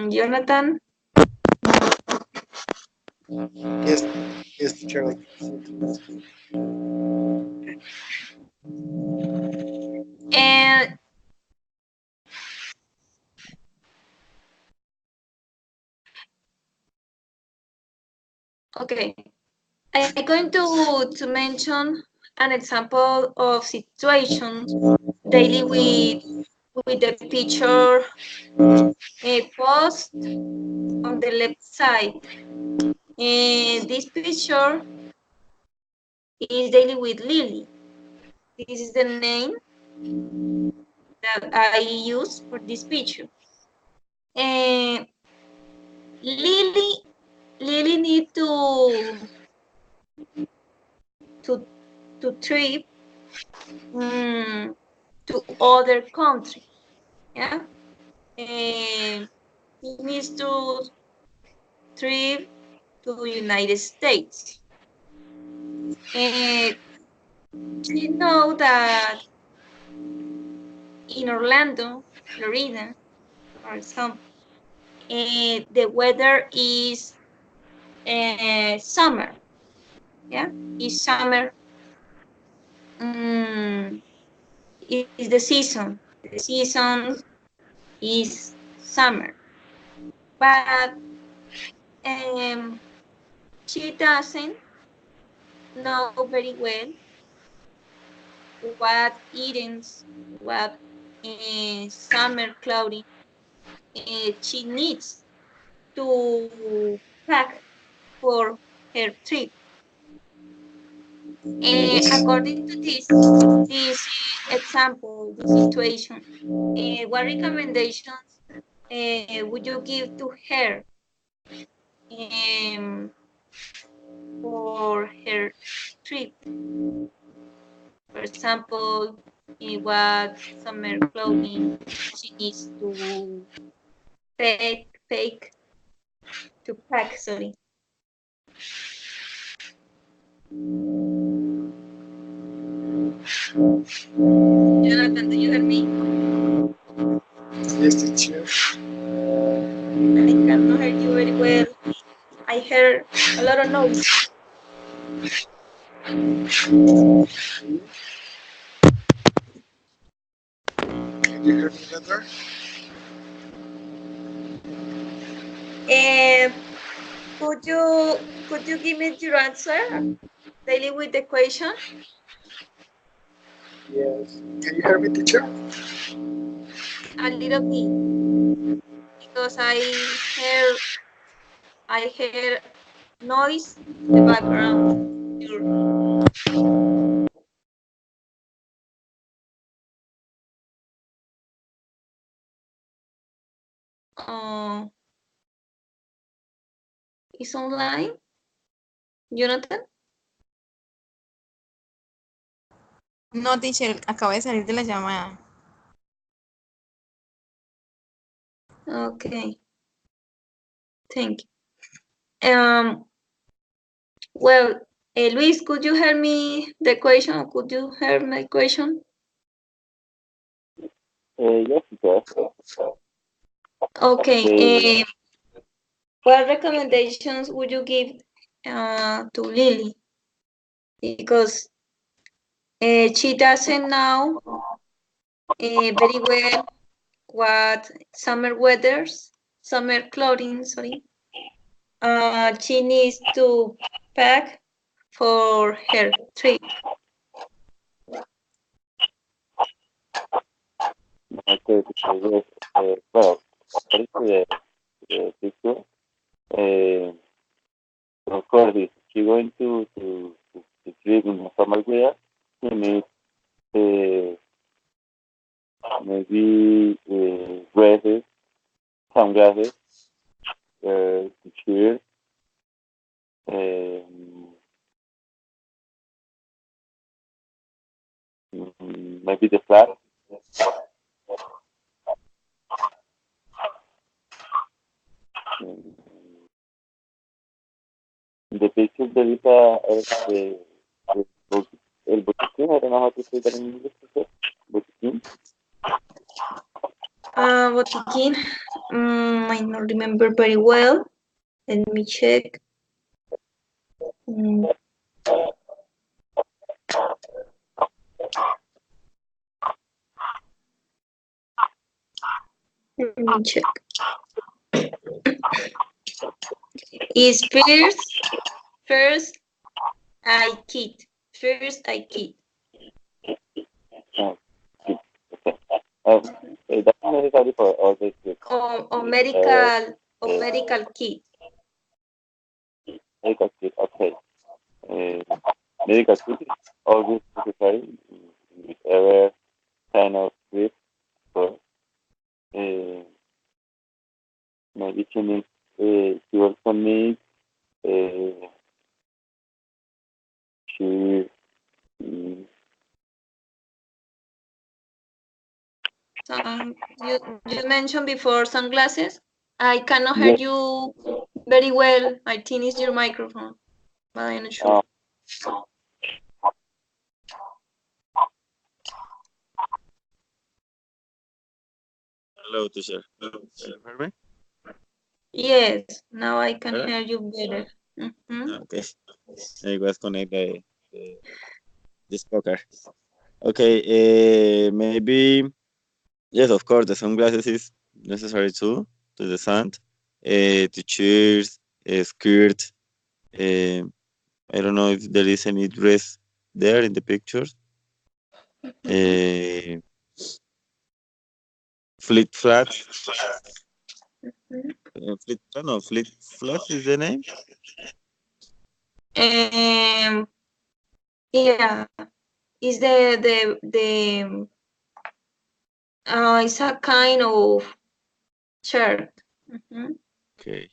Jonathan? Yes, yes, teacher. And okay, I'm going to mention an example of situations daily with the picture a post on the left side. And this picture is daily with Lily. This is the name that I use for this picture. And Lily need to trip to other country. Yeah, and he needs to trip to United States. And she know that in Orlando, Florida, for example, the weather is summer. Yeah, it's summer. Is the season. The season is summer, but she doesn't know very well what items, what summer clothing she needs to pack for her trip. According to this example, this situation, what recommendations would you give to her um, for her trip? For example, what summer clothing she needs to take to pack. Sorry. Jonathan, do you hear me? Yes, teacher. I cannot hear you very well. I heard a lot of noise. Can you hear me better? And could you give me your answer daily with the question? Yes. Can you hear me, teacher? A little bit because I heard noise, the background. Uh, is online, Jonathan? No, teacher, acaba de salir de la llamada. Okay. Thank you. Well, Luis, could you hear me the question? Or could you hear my question? Yes, teacher. Okay. What recommendations would you give to Lily? Because she doesn't know very well what summer clothing, sorry, she needs to pack for her trip. Okay, teacher, yes. Well, according to the picture, of course, if you're going to trip in summer wear, you need maybe dresses, sunglasses, t-shirt, maybe the flat. In the picture there is el botiquín, I don't know how to say that in English, botiquín. Botiquín, I don't remember very well. Let me check. Mm. Let me check. Is first I kit. First I kit. That's necessary for all the trips. Or medical kit. Medical kit, okay. Medical kit is always necessary in whichever kind of trip. So, maybe she also needs, she, mm, You mentioned before sunglasses. I cannot hear yes, you very well. I think it's your microphone, but I'm not sure. Hello, teacher. Can you hear me? Yes, now I can Better? hear you better. Okay. I was connected the speaker. Okay. Maybe yes, of course, the sunglasses is necessary too to the sun. T-shirts, skirt. Uh, I don't know if there is any dress there in the pictures. Uh, Fleet flats. Fleet flats is the name. Yeah, is it's a kind of shirt. Okay.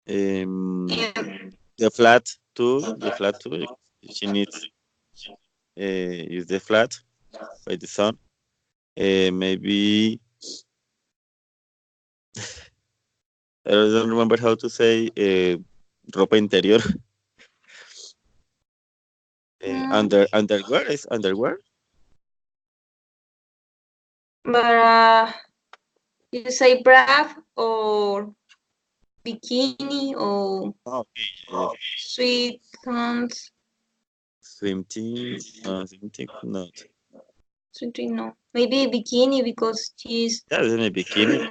The flat too. The flat too. She needs use the flat by the sun. Maybe I don't remember how to say ropa interior. Underwear is underwear. But you say bra or bikini or Oh, okay. sweet pants. Swim team. Swim team. Not. Something no. Maybe bikini because she's Yeah, then a bikini.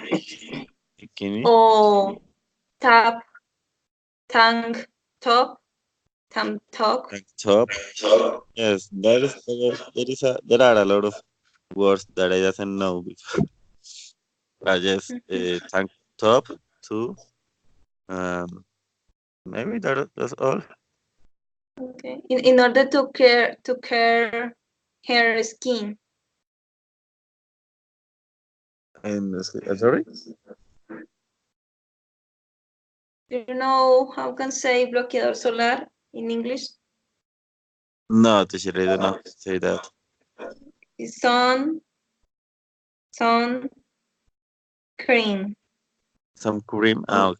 Bikini. or top tank top tank top. Tank top. Yes, there are a lot of words that I doesn't know before. But yes, tank top too. Um, Maybe that's all. Okay. In order to care her skin. And sorry? Do you know how can say bloqueador solar in English? No, teacher, I don't know how to say that. It's sun cream. Some cream out.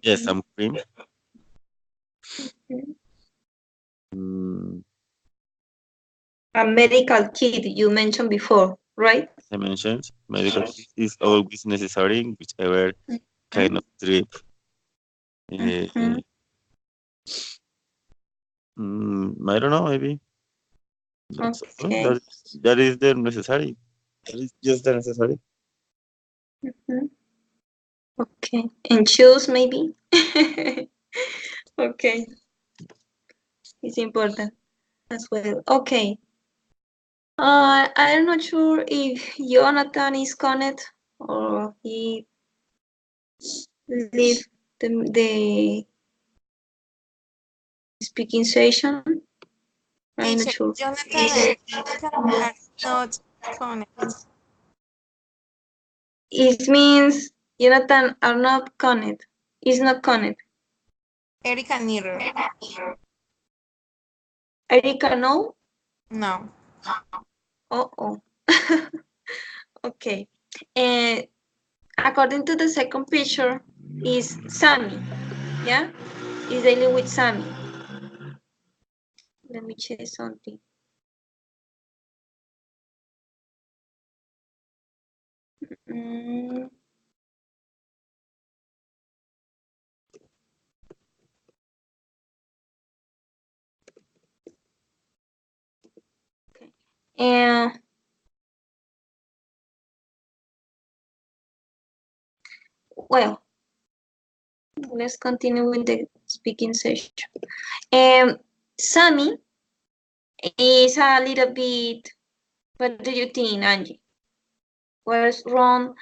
Yes, some cream. Mm, A medical kit you mentioned before, right? as I mentioned, medical kit is always necessary in whichever kind of trip. Mhm. I don't know, maybe. That's all. Okay. That is the necessary. That is just the necessary. Mhm. Okay. And shoes maybe? Okay. It's important as well. Okay. I'm not sure if Jonathan is connected or he leave the speaking session. I'm not Teacher, sure. Jonathan and Erica are not connected. It means Jonathan are not connected. Is not connected. Erica neither. Erika, no? No. Oh. Okay. And according to the second picture, is Sammy. Yeah? Is dealing with Sammy. Let me check something. Mm. Okay. And well, let's continue with the speaking session. Sammy is a little bit. What do you think, Angie? What's wrong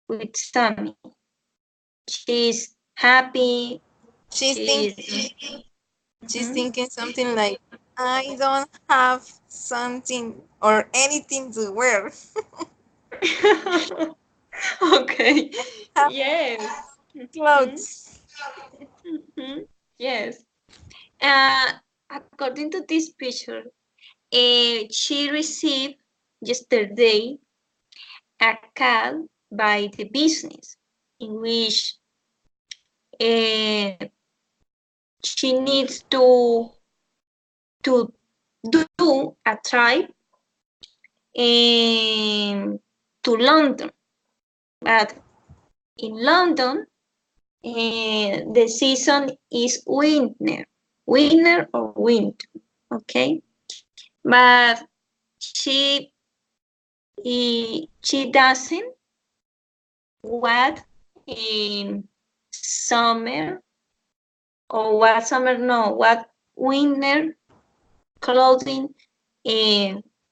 with Sammy? She's happy. She's She's. thinking something like, I don't have something or anything to wear. Okay. Have Yes. clothes. Yes. According to this picture, she received yesterday a call by the business in which uh, she needs to do a trip to London. But in London, the season is winter or winter, okay? But she she doesn't what in summer or what summer no what winter clothing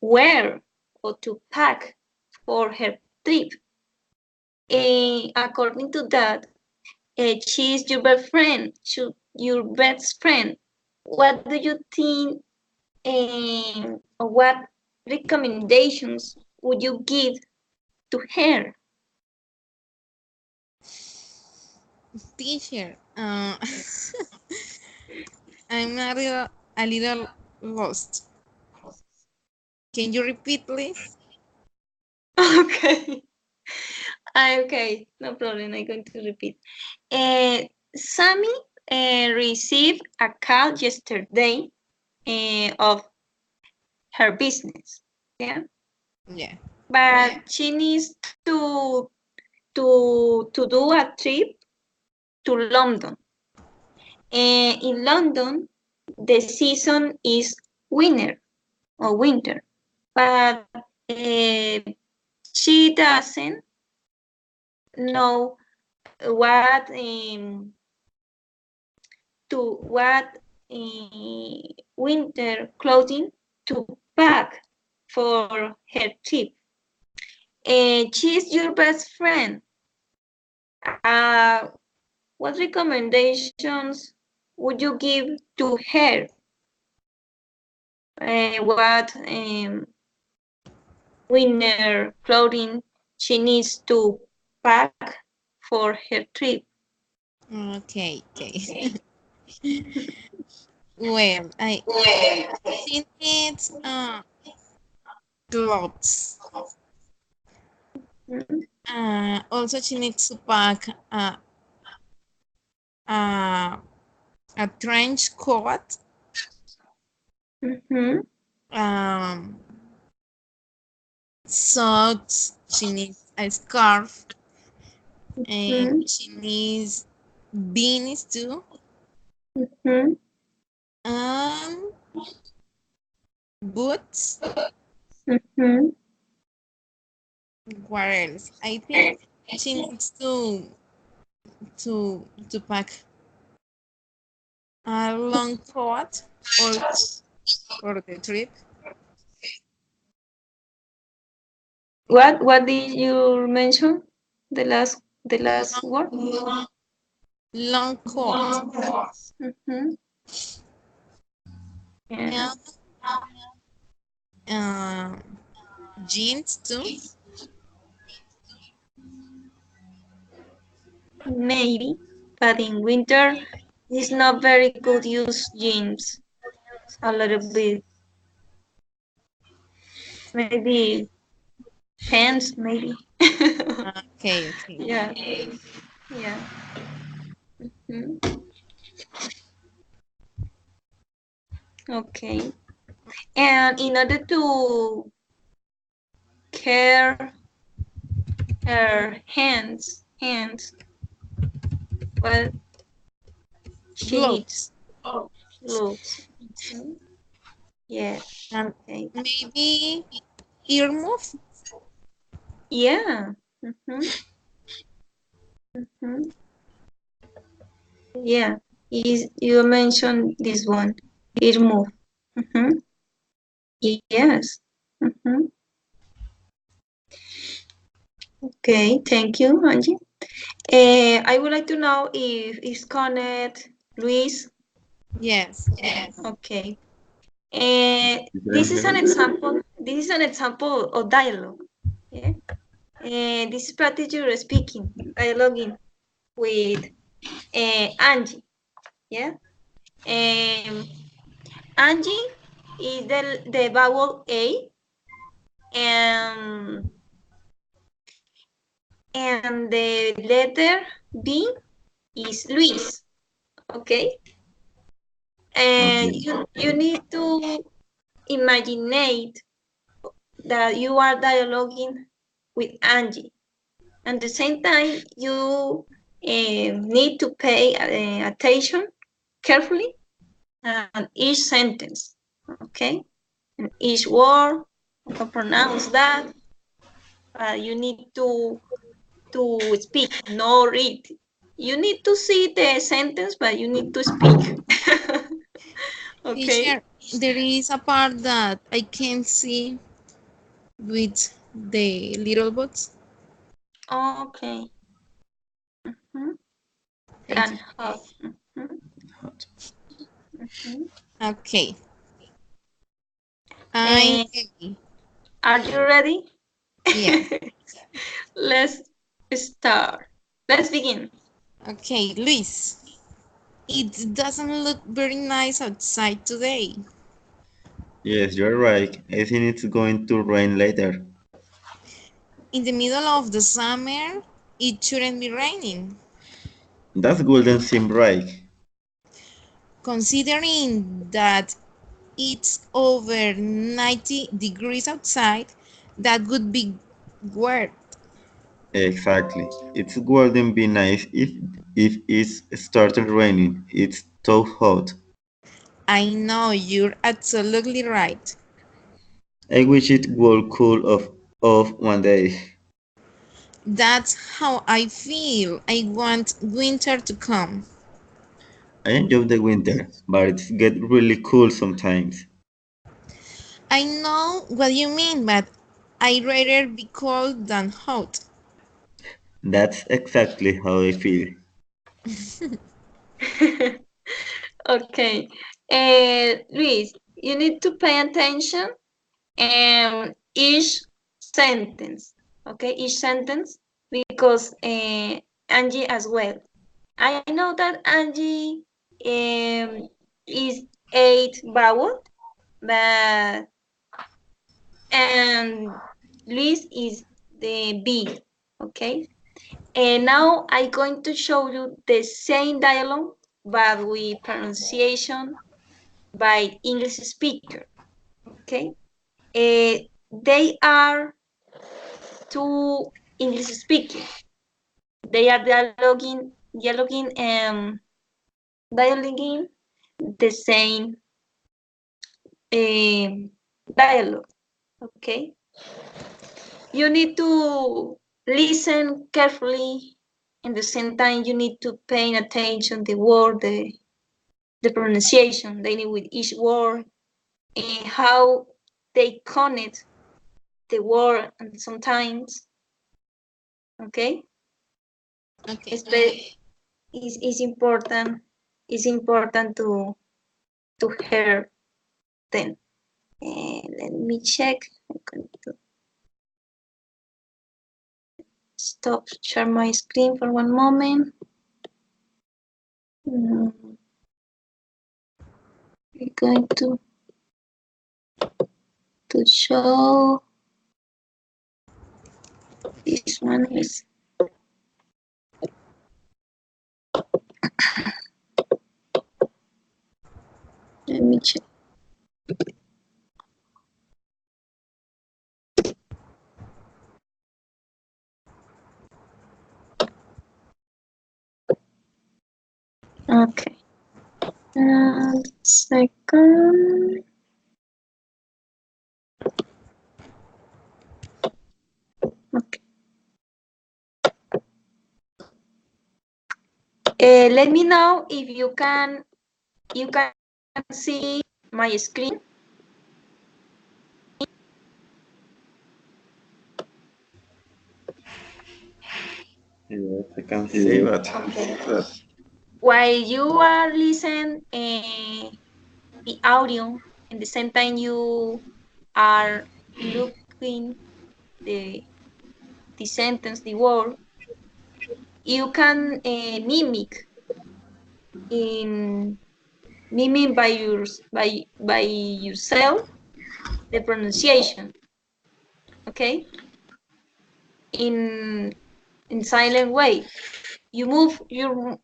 wear or to pack for her trip. According to that, she's your best friend, your best friend. What do you think? Or what recommendations would you give to her? Teacher, I'm a little lost. Can you repeat, please? Okay. Okay, no problem. I'm going to repeat. Sammy received a call yesterday of her business. Yeah, Yeah. but she needs to do a trip to London. In London, the season is winter, but she doesn't know what what winter clothing to pack for her trip. She's your best friend. Uh, what recommendations would you give to her? What winter clothing she needs to pack for her trip? Okay. Well, she needs clothes. Also, she needs to pack a trench coat, socks. She needs a scarf, and she needs beanies too. Boots. What else? I think she needs to pack a long coat for the trip. What did you mention? The last word? Long coat. Yeah. And jeans too. Maybe, but in winter it's not very good use jeans. A little bit, maybe pants, maybe. Okay. Yeah. Yeah. Okay. And in order to care her hands, well, she needs gloves. Yeah. And Okay. maybe earmuffs. Yeah. Yeah. You mentioned this one. It move. Yes. Okay. Thank you, Angie. I would like to know if it's connect Luis. Yes. Okay. This is an example. This is an example of dialogue. Yeah. This is practice your speaking, dialoguing with Angie. Yeah. Angie is the vowel A, and the letter B is Luis. Okay. And you need to imagine that you are dialoguing with Angie. At the same time, you need to pay attention carefully on each sentence, okay? And each word, you can pronounce that. You need to speak, no read. You need to see the sentence, but you need to speak. Okay. Teacher, there is a part that I can see with the little box. Okay. Thank you. Okay. Are you ready? Yeah. Let's start. Let's begin. Okay, Luis. It doesn't look very nice outside today. Yes, you're right. I think it's going to rain later. In the middle of the summer, it shouldn't be raining. That wouldn't seem right. Considering that it's over 90 degrees outside, that would be weird. Exactly. It wouldn't be nice if it started raining. It's too hot. I know, you're absolutely right. I wish it would cool off one day. That's how I feel. I want winter to come. I enjoy the winter, but it gets really cool sometimes. I know what you mean, but I'd rather be cold than hot. That's exactly how I feel. Okay. Luis, you need to pay attention each sentence. Okay, each sentence because Angie as well. I know that Angie is 8 vowel, but and Luis is the B. Okay. And now I'm going to show you the same dialogue, but with pronunciation by English speaker. Okay. They are two English speaking. They are dialoguing the same dialogue. Okay. You need to listen carefully. In the same time, you need to pay attention the word, the pronunciation they need with each word, and how they connect the word, and sometimes, okay. Okay. It's important. It's important to hear them. Let me check. I'm going to stop share my screen for one moment. We're going to show this one is let me check. Okay. And second. Okay. Let me know if you can see my screen. Yes, I can see, but Okay. While you are listening the audio, and the same time you are looking the sentence, the word, you can in mimic by yourself the pronunciation. Okay, in silent way. You move your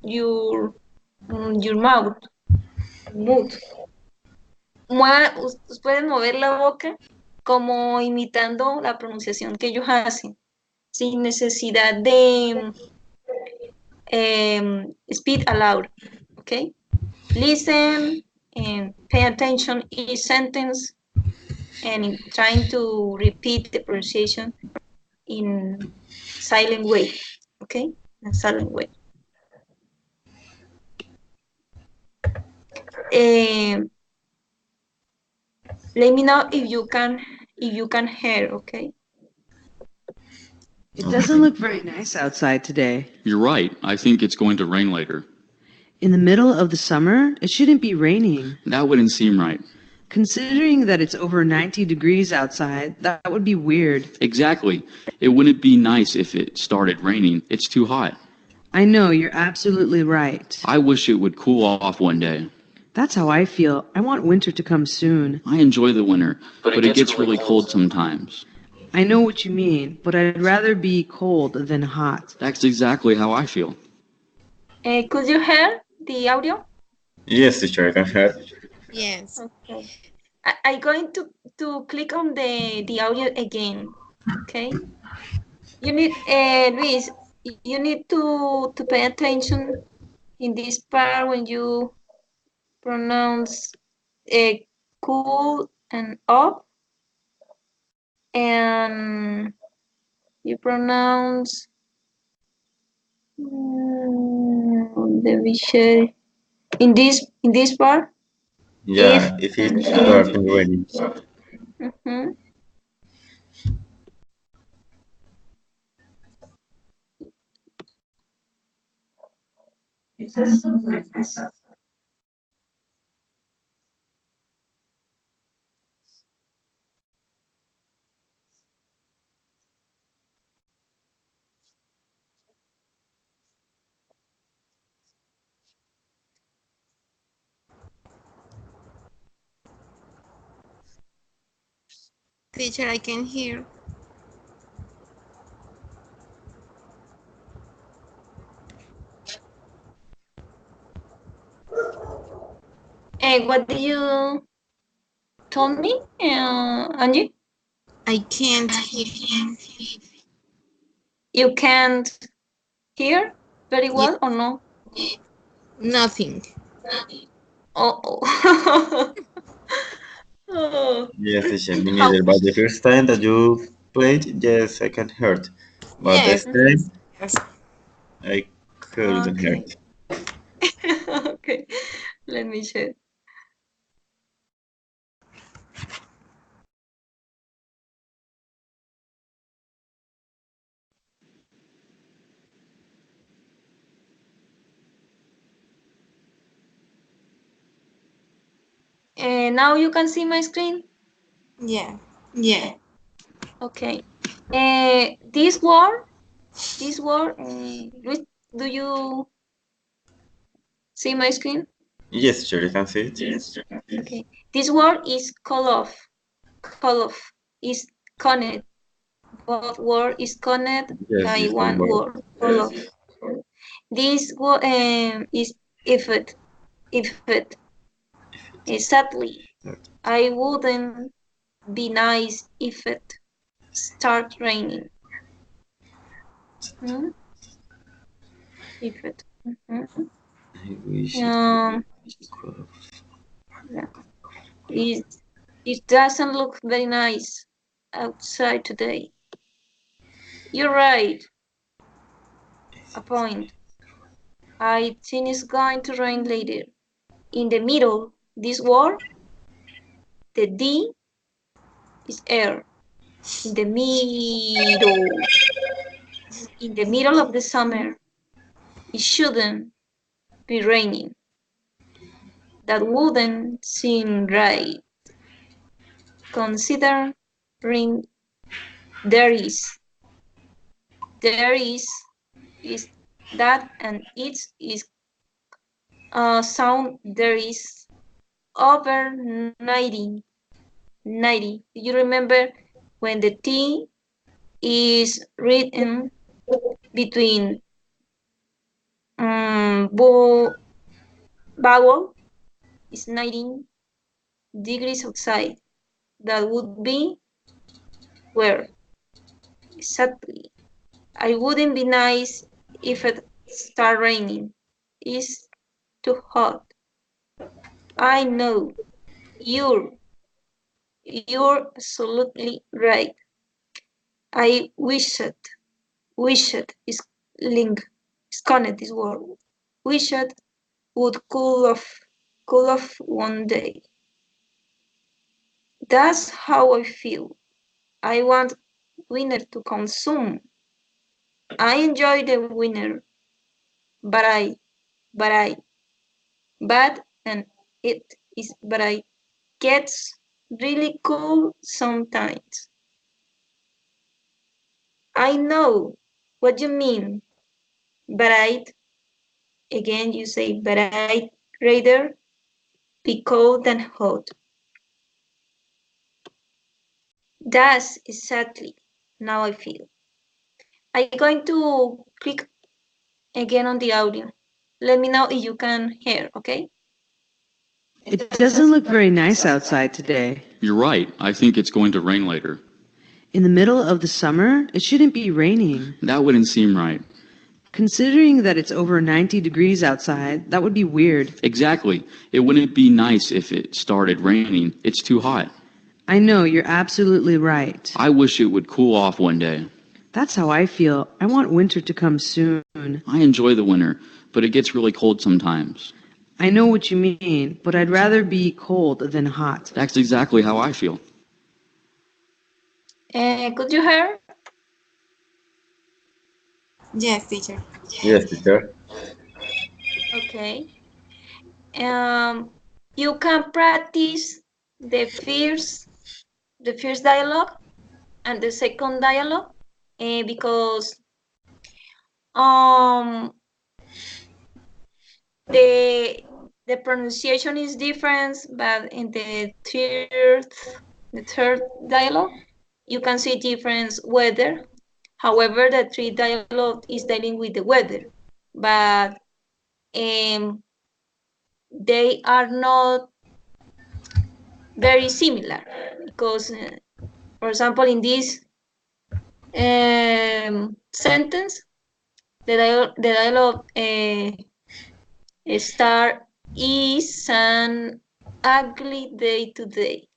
mouth. Move. Ustedes pueden mover la boca como imitando la pronunciación que ellos hacen, sin necesidad de speak aloud. Okay, listen and pay attention each sentence and trying to repeat the pronunciation in silent way. Okay, in silent way. Let me know if you can hear. Okay. It doesn't look very nice outside today. You're right. I think it's going to rain later. In the middle of the summer, it shouldn't be raining. That wouldn't seem right. Considering that it's over 90 degrees outside, that would be weird. Exactly. It wouldn't be nice if it started raining. It's too hot. I know, you're absolutely right. I wish it would cool off one day. That's how I feel. I want winter to come soon. I enjoy the winter, but it gets really cold sometimes. I know what you mean, but I'd rather be cold than hot. That's exactly how I feel. Could you hear the audio? yes, teacher, I can hear. Yes. Okay. I'm going to click on the audio again. Okay. You need Luis, you need to pay attention in this part when you pronounce cool and up, and you pronounce the visual in this part. Yeah, if it starts raining. Mhm. Teacher, I can hear. What did you told me, Angie? I can't hear. You can't hear very Yeah, well or no? nothing. Oh. Oh. Yes, teacher, me How? neither. But the first time that you played, yes, I can hear it. But this Yes, time, yes. I couldn't hear Okay. it. Okay. Let me check. Now you can see my screen. Yeah. Yeah. Okay. This word. Do you see my screen? Yes, teacher, you can see it. Okay. This word is call off. Call off is connect. Both word is connect Yes, by this one one word. word. Call off. This word is effort. Effort. Exactly. I wouldn't be nice if it start raining. Hmm? If it. Mhm. I wish it Um, could have. yeah. it, it doesn't look very nice outside today. You're right. A point. I think it's going to rain later. In the middle, this word, the D is air. In the middle. In the middle of the summer, it shouldn't be raining. That wouldn't seem right. Considering there is that and it is sound there is over 90. Do you remember when the T is written between vowel is 19 degrees outside? That would be where? Exactly. I wouldn't be nice if it start raining. It's too hot. I know. You're you're absolutely right. I wished is link is connect this word. Wished would cool off one day. That's how I feel. I want winter to consume. I enjoy the winter, but but I, but and it is, but I gets really cool sometimes. I know what you mean, but again you say, but I'd rather be cold than hot. That's exactly now I feel. I'm going to click again on the audio. Let me know if you can hear, okay? It doesn't look very nice outside today. You're right. I think it's going to rain later. In the middle of the summer, it shouldn't be raining. That wouldn't seem right. Considering that it's over 90 degrees outside, that would be weird. Exactly. It wouldn't be nice if it started raining. It's too hot. I know, you're absolutely right. I wish it would cool off one day. That's how I feel. I want winter to come soon. I enjoy the winter, but it gets really cold sometimes. I know what you mean, but I'd rather be cold than hot. That's exactly how I feel. Could you hear? Yes, teacher. Yes, teacher. Okay. You can practice the first dialogue and the second dialogue because the pronunciation is different, but in the third dialogue you can see different weather. However, the three dialogue is dealing with the weather, but they are not very similar because, for example, in this sentence, the dialogue start is an ugly day today.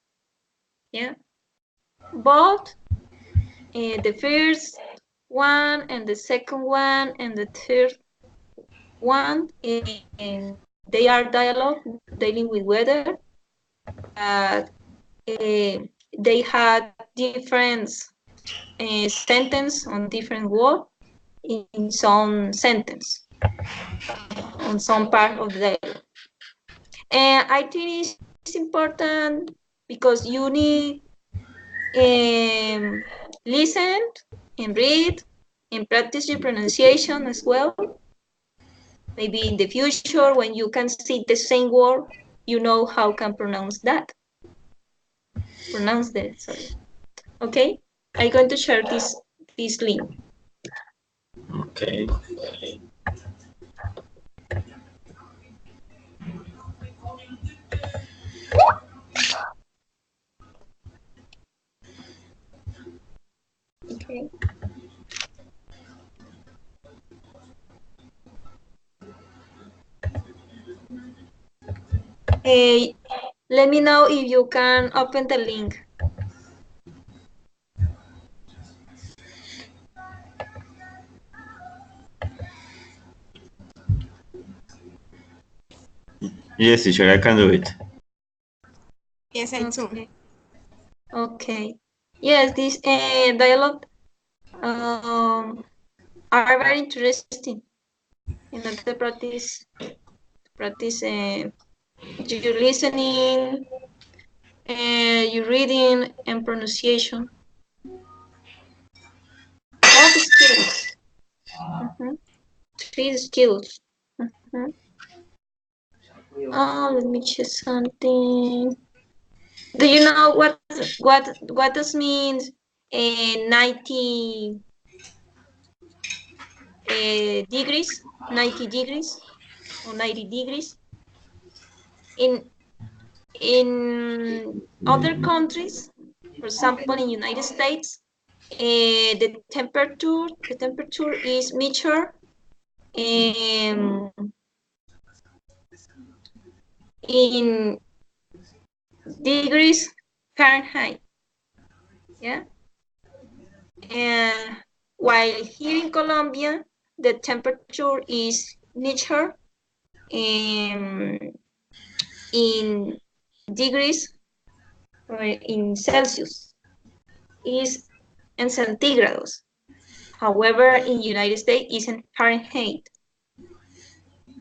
Yeah, but the first one and the second one and the third one, they are dialogue dealing with weather, but they had different sentence on different word in some sentence on some part of the dialogue. And I think it's important because you need listen and read and practice your pronunciation as well. Maybe in the future, when you can see the same word, you know how can pronounce that. Sorry. Okay, I'm going to share this link. Okay. Okay. Let me know if you can open the link. Yes, teacher, I can do it. Yes, I too. Okay. Yes, this dialogue are very interesting. In order to practice your listening, your reading, and pronunciation. All the skills. Three skills. Oh, let me check something. Do you know what does means 90 degrees? 90 degrees or 90 degrees in other countries, for example, in United States, the temperature is measured in degrees Fahrenheit. Yeah, and while here in Colombia, the temperature is measured in degrees or in Celsius, is in centigrados. However, in United States, it's in Fahrenheit.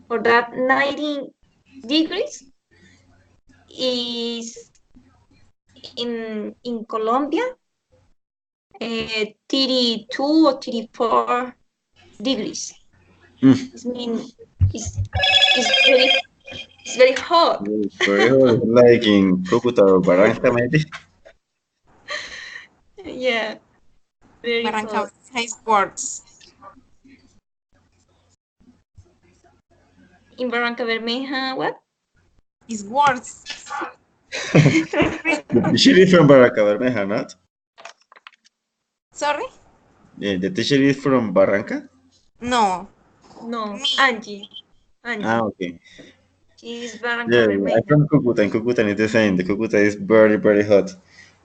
For that 90 degrees is in Colombia 32 or 34 degrees. It means it's very hot. Very hot, like in Cúcuta or Barranca, maybe. Yeah, very Barranca hot. has words. In Barranca Bermeja, what? It's words. The teacher is from Barranca Bermeja, not? Sorry? Yeah, the teacher is from Barranca? No. No, Me. Angie. Ah, okay. She's Barranca Yeah, I'm Bermeja. from Cúcuta, and Cúcuta is the same. The Cúcuta is very, very hot.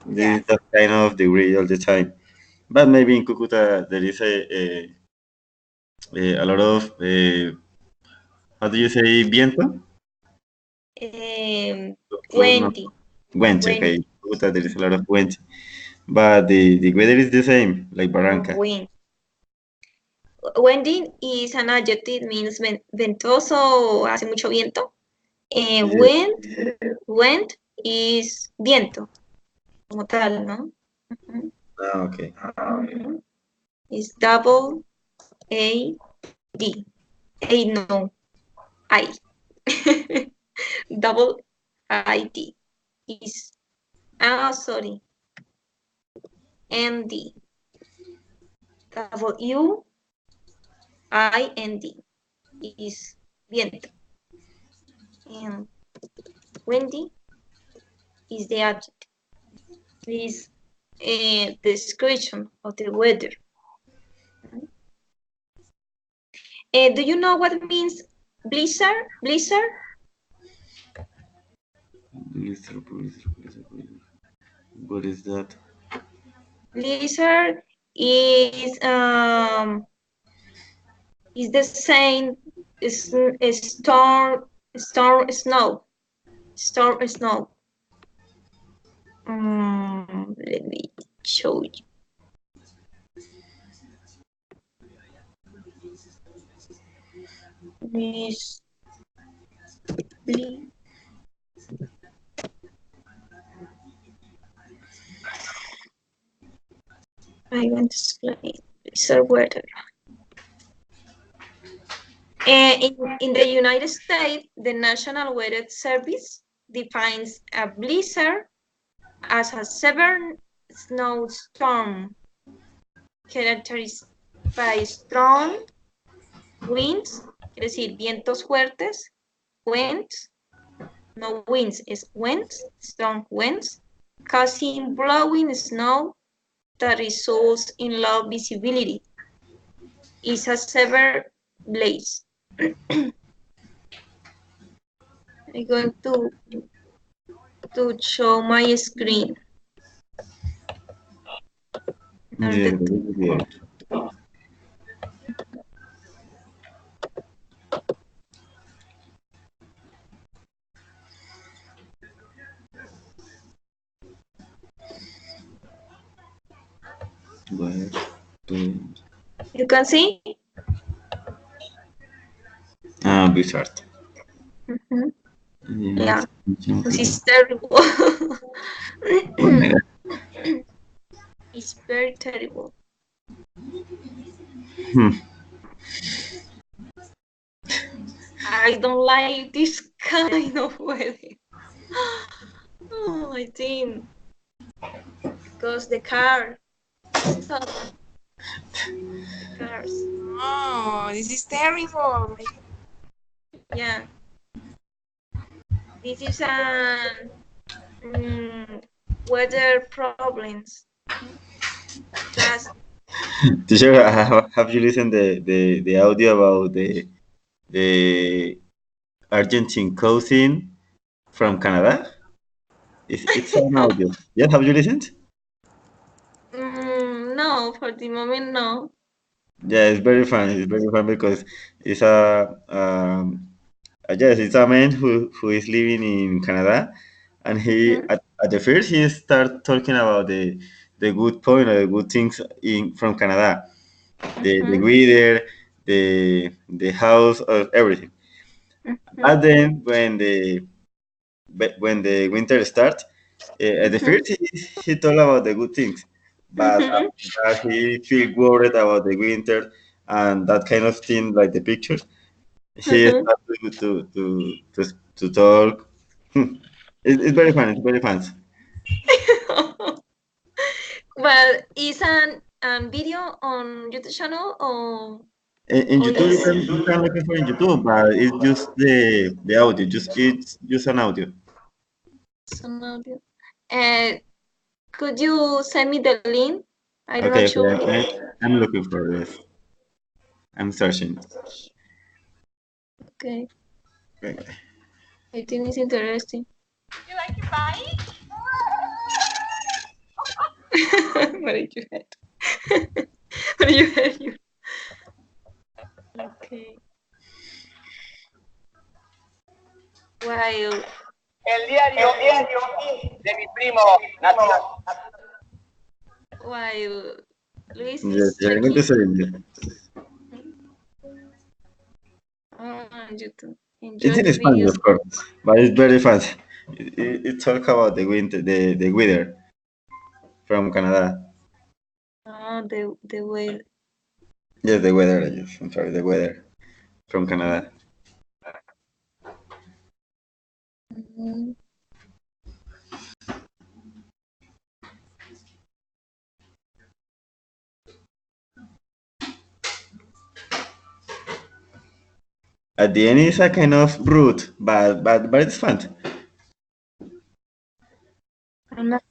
This Yeah. is that kind of degree all the time. But maybe in Cúcuta there is a lot of, how do you say, viento? No, Wendy. wind, okay. Cúcuta there is a lot of wind. But the weather is the same, like Barranca. Wind. windy is an adjective, means ventoso, hace mucho viento. And Yeah. wind is viento, como tal, ¿no? Okay. It's double A-D. A, no, I. Double I-D is, sorry, N-D. W-I-N-D is viento. And windy is the adjective. Is a description of the weather. Do you know what means blizzard? Blizzard? Blizzard. What is that? Blizzard is the same is storm snow. Storm snow. Let me show you. This I want to explain blizzard weather. In the United States, the National Weather Service defines a blizzard as a severe snowstorm characterized by strong winds, quiere decir vientos fuertes, winds, no winds, es winds, strong winds, causing blowing snow that results in low visibility. It's a severe blaze. I'm going to show my screen. Yeah, yeah. You can see? Blizzard. Yeah, this is terrible. Oh my God. It's very terrible. I don't like this kind of weather. Oh, I think because the car stop. Cars. Oh, this is terrible. Yeah. This is an weather problems. That's Teacher, have you listened the audio about the Argentine cousin from Canada? It's an audio. Yeah, have you listened? no, for the moment, no. Yeah, it's very fun. It's very fun because it's yes, it's a man who is living in Canada, and he at the first he start talking about the good point or the good things in from Canada, the weather, the house, everything. And then when the winter starts, at the first he told about the good things, but after that he feel worried about the winter and that kind of thing, like the pictures. He started to talk. It's very fun. It's very fun. Well, is an video on YouTube channel or In YouTube, you can look for in YouTube, but it's just the audio. It's just an audio. some audio? Could you send me the link? I'm Okay, not sure. I'm looking for this. I'm searching. Okay, Okay. I think it's interesting. You like your bike? What did you hate? What did you hate? Okay. While El diario de mi primo nacional. while Luis Yes, is you're going to checking. say it. on YouTube. Enjoy It's in the Spanish, videos. of course, but it's very fast. It talks about the winter, the weather from Canada. Oh, the way. Yes, the weather. Yes, I'm sorry, the weather from Canada. Mhm. At the end, it's a kind of rude, but it's fun. I'm not-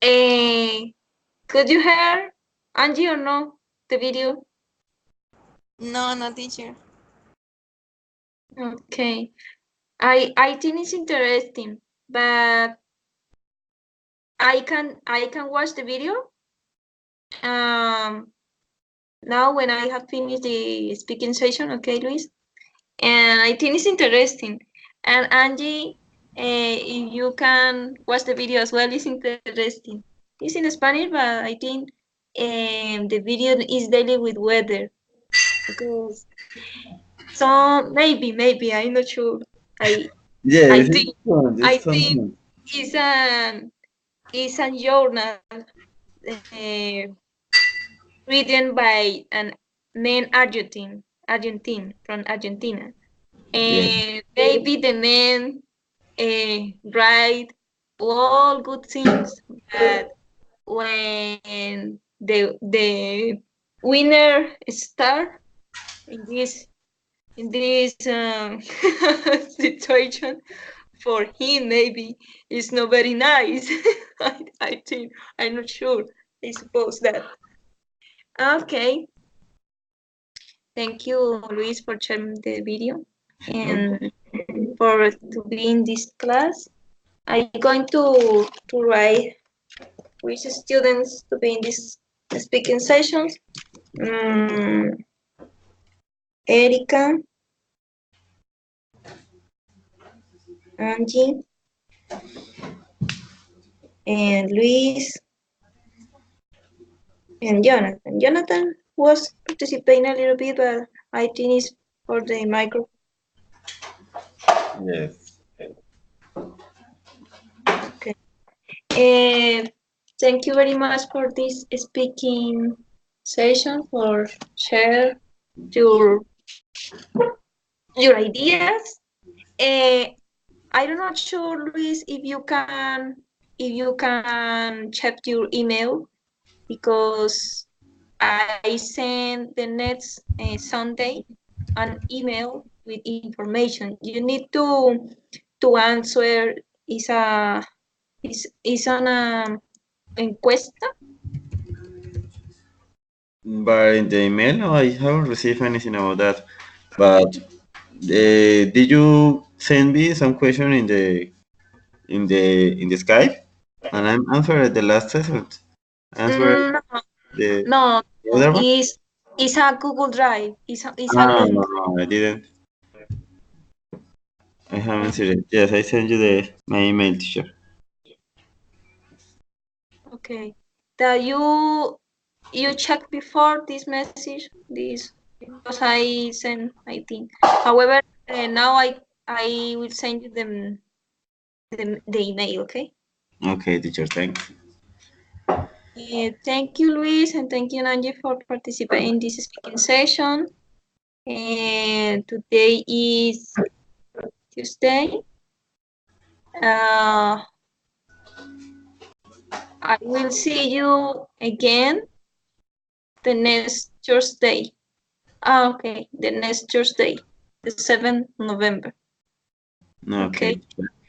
Eh, could you hear Angie or no? The video? No, no, teacher. Okay. I think it's interesting, but I can watch the video. Now when I have finished the speaking session, okay, Luis, and I think it's interesting. And Angie, if you can watch the video as well, it's interesting. It's in Spanish, but I think the video is daily with weather because maybe I'm not sure. I I Yes, think it's fun. I It's think fun. it's a journal uh, written by an man Argentine from Argentina, Yeah. and maybe the man write all good things, but when the winner star in this situation for him maybe it's not very nice. I think I'm not sure. I suppose that. Okay. Thank you, Luis, for sharing the video and for to be in this class. I'm going to write which students to be in this speaking sessions. Erika, Angie, and Luis, and Jonathan. Jonathan was participating a little bit, but I think it's for the micro. Yes. Okay. And thank you very much for this speaking session, for share your your ideas. I'm not sure, Luis, if you can check your email because I send the next Sunday an email with information. You need to answer is on a encuesta. But in the email, no, I haven't received anything about that. But did you send me some question in the Skype? And I'm answered the last session. Answer No, the, no, the no, other one? it's a Google Drive. It's a Ah, no, link. no, I didn't. I haven't seen it. Yes, I sent you my email, teacher. Okay. That you check before this message, this because I sent, I think. However, now I will send you the email. Okay. Okay, teacher, thanks. Thank you, Luis, and thank you, Nanji, for participating in this speaking session. And today is Tuesday. I will see you again the next Thursday. Okay, the next Thursday, the 7th November. Okay.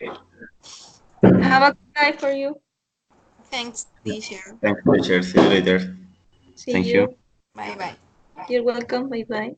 Okay. Have a good night for you. Thanks, teacher. Thanks, teacher. See you later. See Thank you. you. Bye bye. You're welcome. Bye bye.